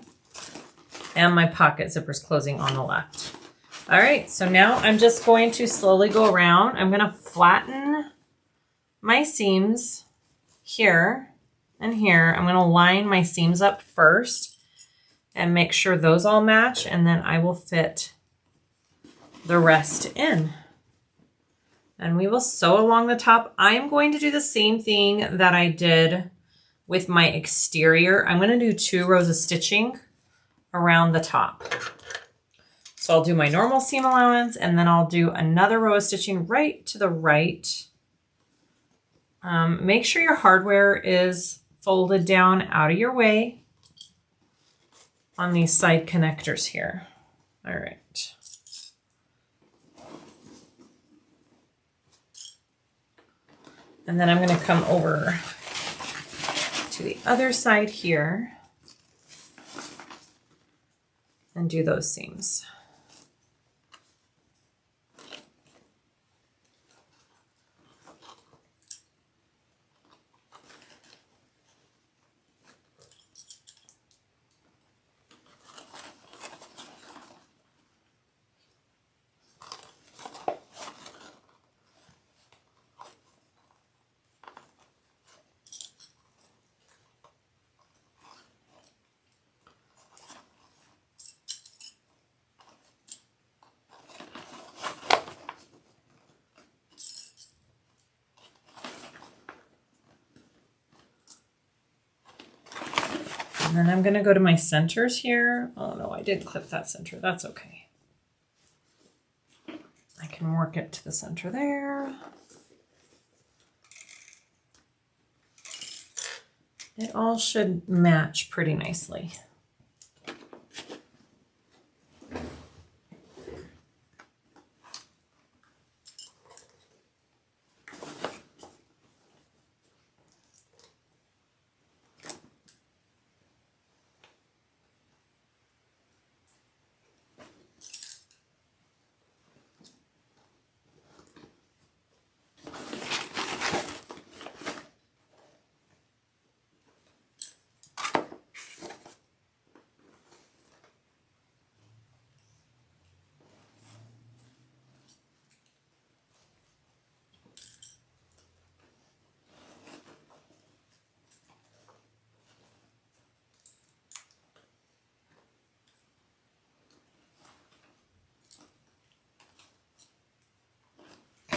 And my pocket zipper is closing on the left. All right, so now I'm just going to slowly go around. I'm going to flatten my seams here and here. I'm going to line my seams up first and make sure those all match, and then I will fit the rest in. And we will sew along the top. I am going to do the same thing that I did with my exterior. I'm going to do 2 rows of stitching around the top. So I'll do my normal seam allowance, and then I'll do another row of stitching right to the right. Make sure your hardware is folded down out of your way on these side connectors here. All right. And then I'm going to come over to the other side here and do those seams. And then I'm going to go to my centers here. Oh no, I did clip that center. That's okay. I can work it to the center there. It all should match pretty nicely.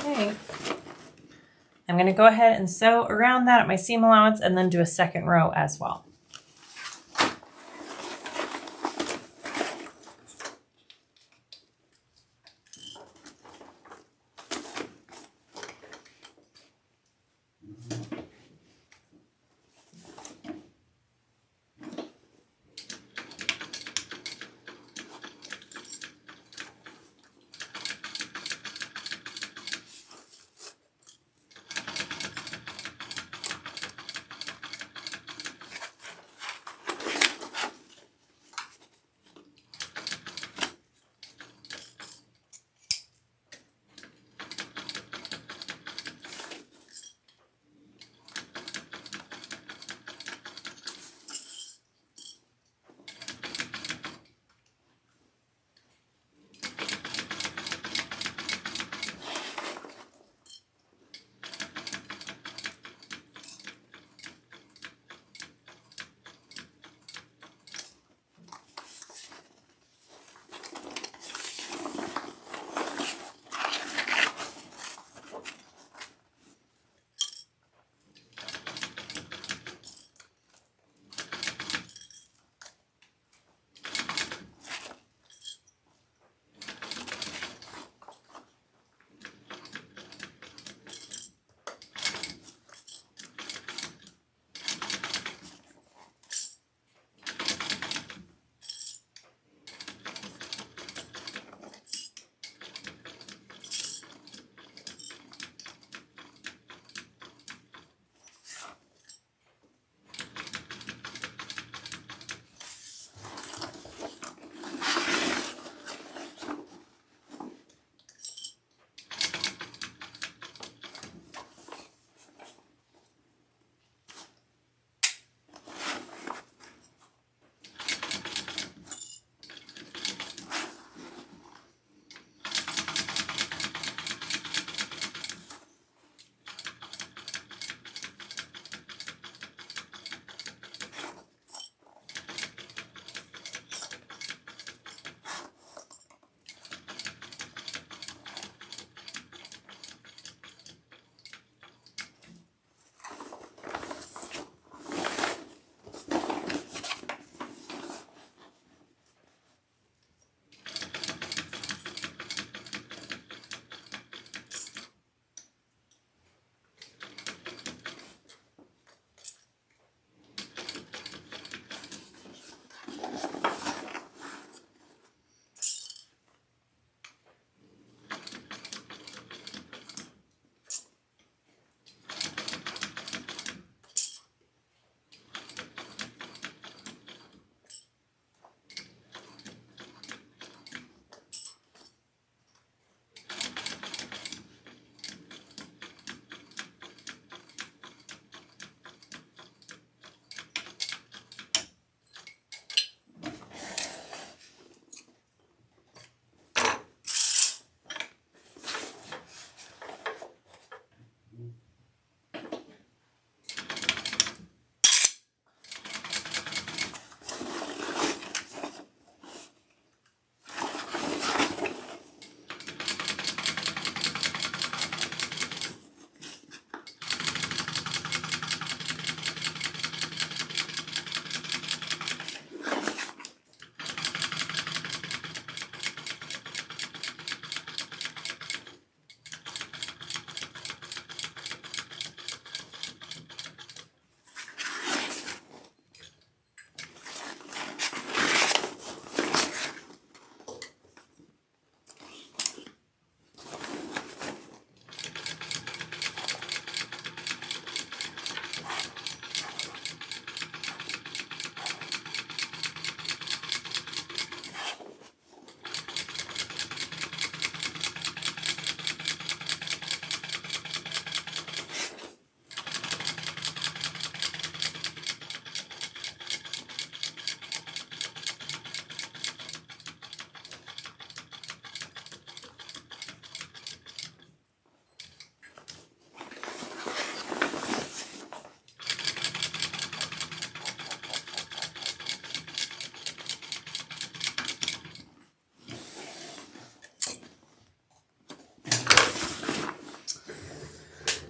Okay. I'm going to go ahead and sew around that at my seam allowance and then do a second row as well.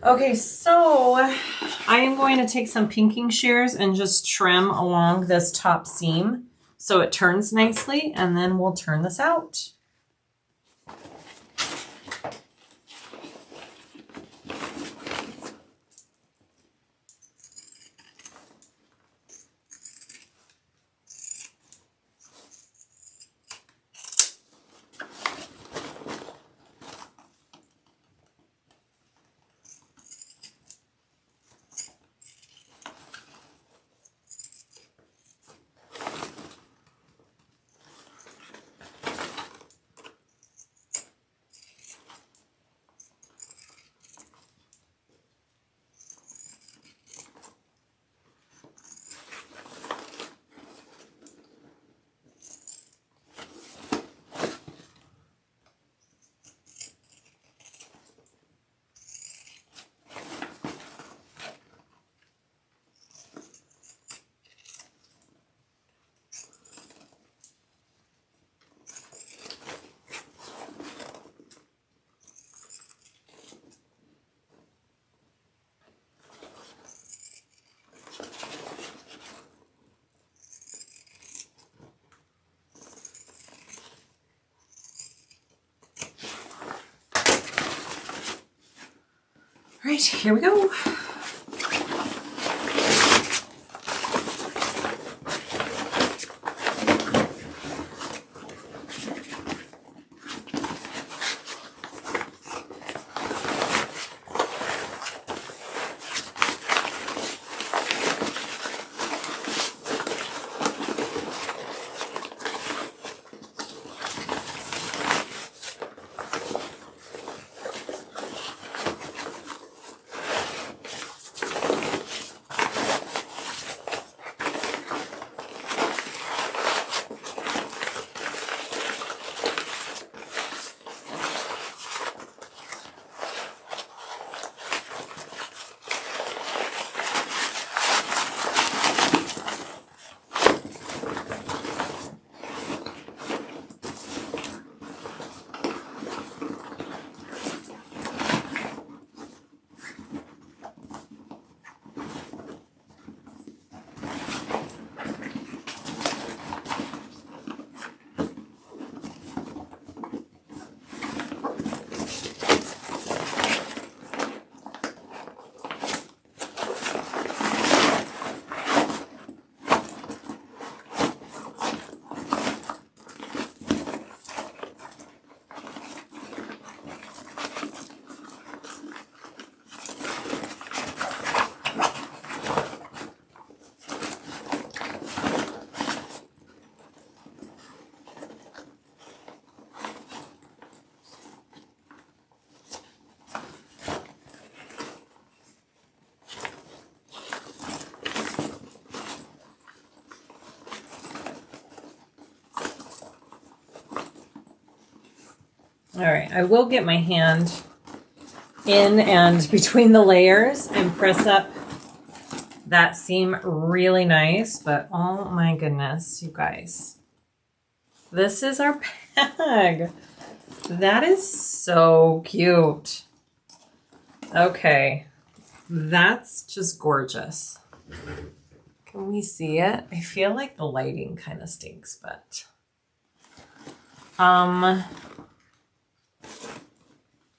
Okay, so I am going to take some pinking shears and just trim along this top seam so it turns nicely, and then we'll turn this out. All right, here we go. All right, I will get my hand in and between the layers and press up that seam really nice, but oh my goodness, you guys. This is our bag. That is so cute. Okay, that's just gorgeous. Can we see it? I feel like the lighting kind of stinks, but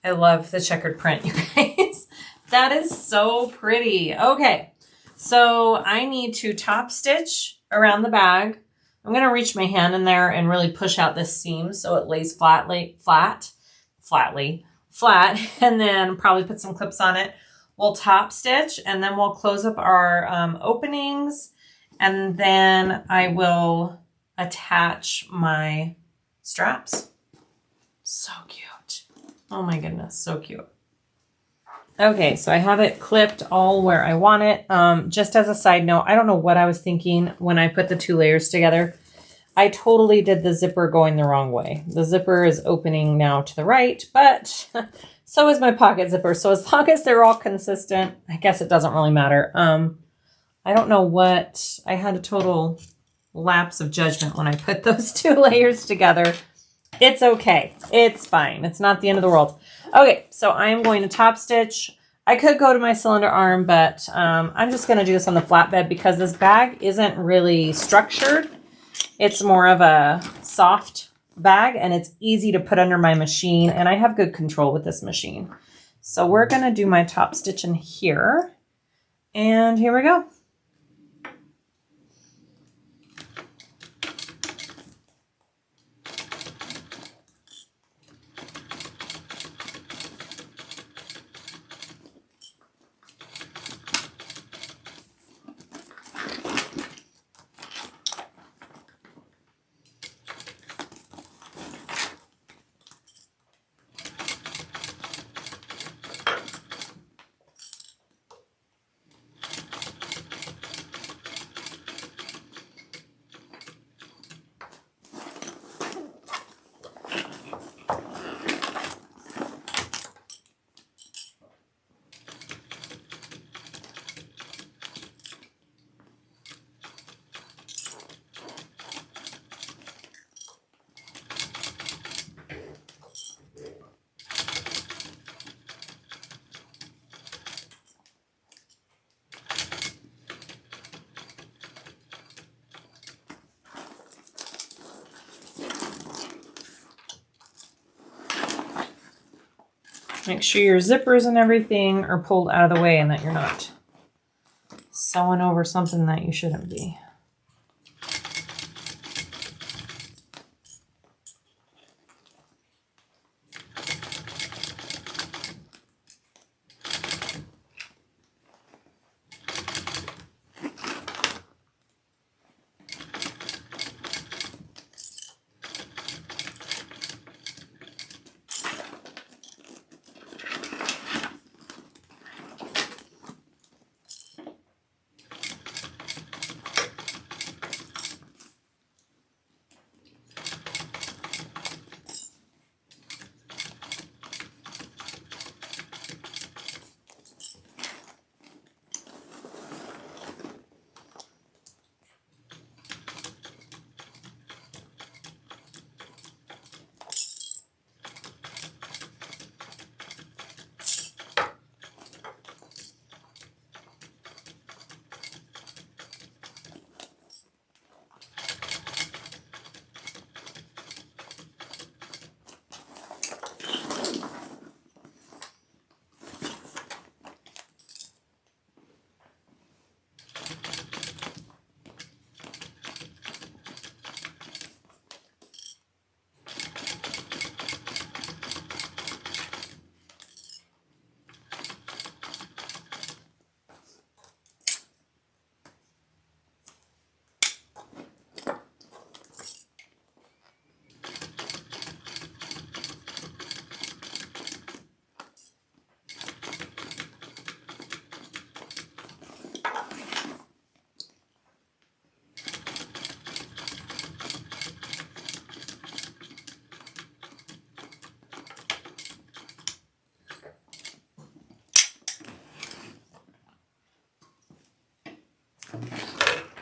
I love the checkered print, you guys. That is so pretty. Okay, so I need to top stitch around the bag. I'm gonna reach my hand in there and really push out this seam so it lays flat, and then probably put some clips on it. We'll top stitch and then we'll close up our openings, and then I will attach my straps. So cute. Oh my goodness, so cute. Okay, so I have it clipped all where I want it. Just as a side note, I don't know what I was thinking when I put the two layers together. I totally did the zipper going the wrong way. The zipper is opening now to the right, but so is my pocket zipper. So as long as they're all consistent, I guess it doesn't really matter. I don't know what, I had a total lapse of judgment when I put those two layers together. It's okay. It's fine. It's not the end of the world. Okay, so I am going to top stitch I could go to my cylinder arm, but I'm just going to do this on the flatbed because this bag isn't really structured. It's more of a soft bag and it's easy to put under my machine, and I have good control with this machine. So we're going to do my top stitch in here, and here we go. Make sure your zippers and everything are pulled out of the way and that you're not sewing over something that you shouldn't be.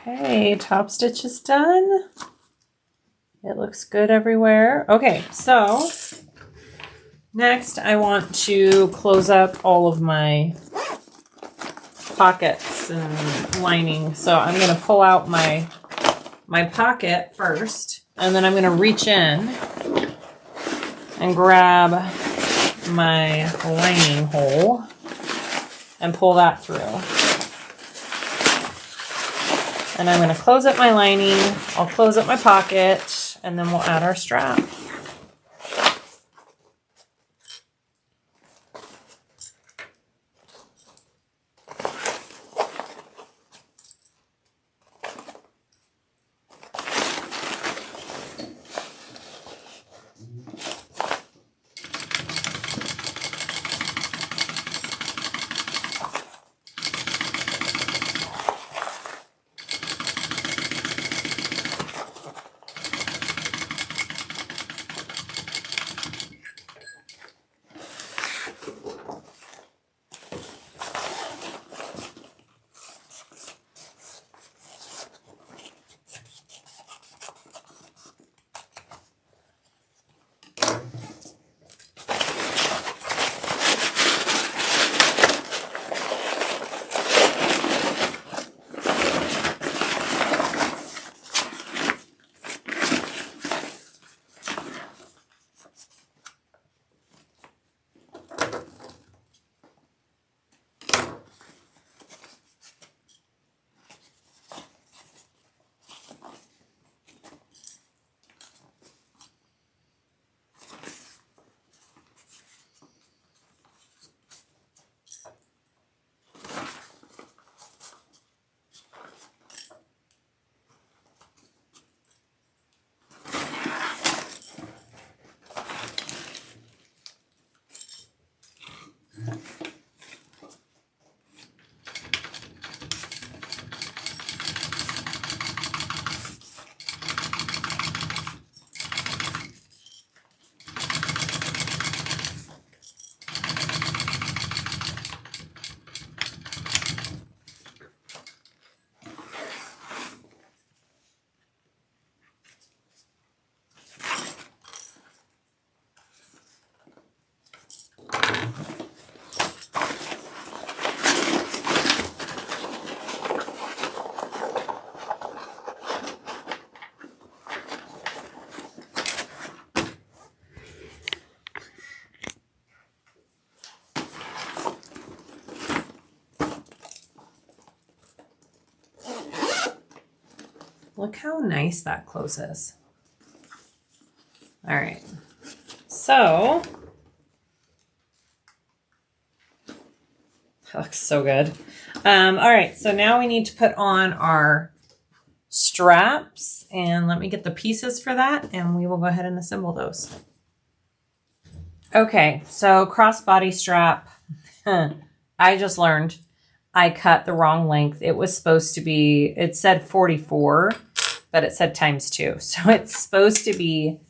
Okay, top stitch is done. It looks good everywhere. Okay, so next I want to close up all of my pockets and lining. So I'm going to pull out my pocket first, and then I'm going to reach in and grab my lining hole and pull that through. And I'm going to close up my lining, I'll close up my pocket, and then we'll add our strap. Look how nice that closes. All right, so that looks so good. All right, so now we need to put on our straps, and let me get the pieces for that, and we will go ahead and assemble those. Okay, so crossbody strap. I just learned I cut the wrong length. It was supposed to be, it said 44, but it said ×2. So it's supposed to be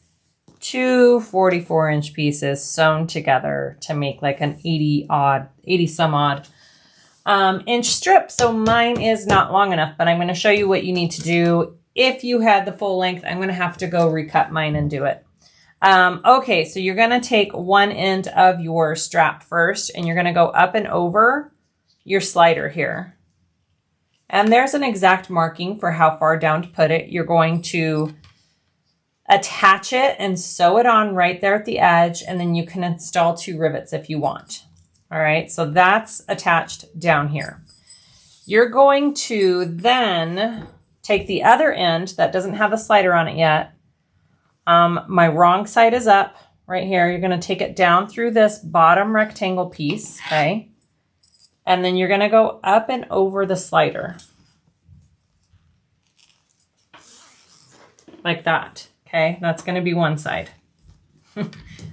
2 44-inch pieces sewn together to make like an 80 some odd inch strip. So mine is not long enough, but I'm going to show you what you need to do. If you had the full length, I'm going to have to go recut mine and do it. Okay, so you're going to take one end of your strap first, and you're going to go up and over your slider here. And there's an exact marking for how far down to put it. You're going to attach it and sew it on right there at the edge, and then you can install 2 rivets if you want. All right, so that's attached down here. You're going to then take the other end that doesn't have the slider on it yet. My wrong side is up right here. You're going to take it down through this bottom rectangle piece, okay? And then you're going to go up and over the slider. Like that, okay? That's going to be one side.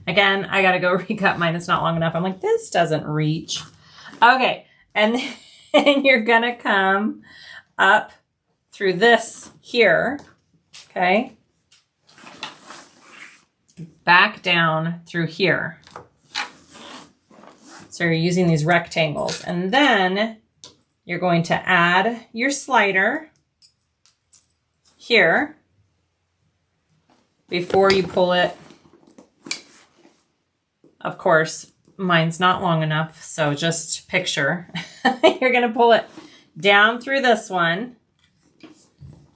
Again, I got to go recut mine. It's not long enough. I'm like, this doesn't reach. Okay, and then you're going to come up through this here, okay? Back down through here. So you're using these rectangles. And then you're going to add your slider here before you pull it. Of course, mine's not long enough, so just picture. You're going to pull it down through this one.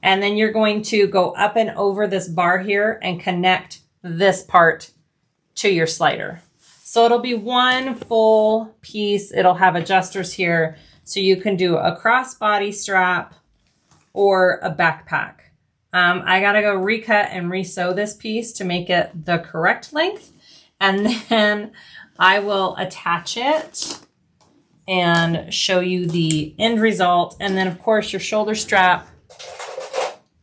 And then you're going to go up and over this bar here and connect this part to your slider. So it'll be one full piece. It'll have adjusters here, so you can do a crossbody strap or a backpack. I gotta go recut and resew this piece to make it the correct length, and then I will attach it and show you the end result. And then of course your shoulder strap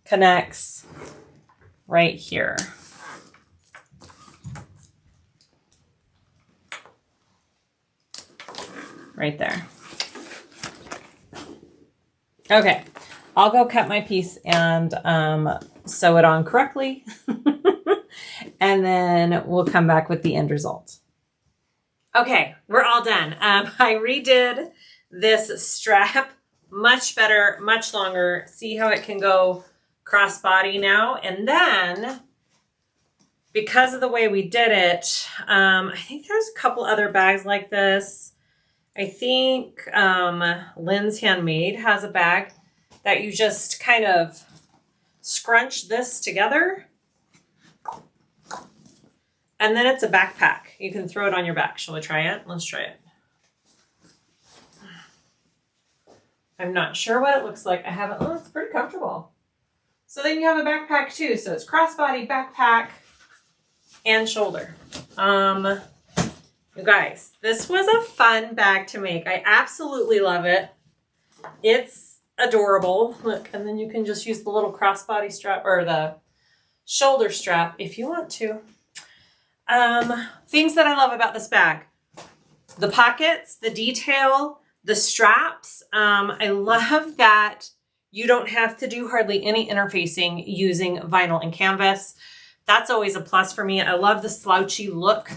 connects right here. Right there. Okay, I'll go cut my piece and sew it on correctly. And then we'll come back with the end result. Okay, we're all done. I redid this strap much better, much longer. See how it can go crossbody now? And then, because of the way we did it, I think there's a couple other bags like this. I think Lynn's Handmade has a bag that you just kind of scrunch this together. And then it's a backpack. You can throw it on your back. Shall we try it? Let's try it. I'm not sure what it looks like. I haven't, oh, it's pretty comfortable. So then you have a backpack too. So it's crossbody, backpack, and shoulder. You guys, this was a fun bag to make. I absolutely love it. It's adorable. Look, and then you can just use the little crossbody strap or the shoulder strap if you want to. Things that I love about this bag. The pockets, the detail, the straps. I love that you don't have to do hardly any interfacing using vinyl and canvas. That's always a plus for me. I love the slouchy look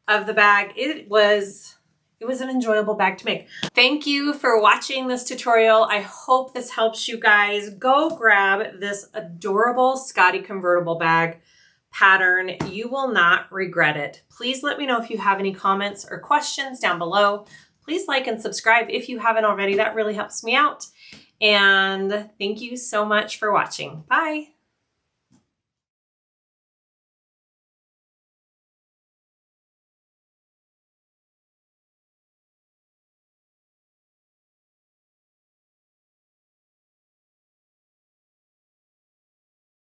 of the bag. It was an enjoyable bag to make. Thank you for watching this tutorial. I hope this helps you guys. Go grab this adorable Scottie Convertible bag pattern. You will not regret it. Please let me know if you have any comments or questions down below. Please like and subscribe if you haven't already. That really helps me out. And thank you so much for watching. Bye.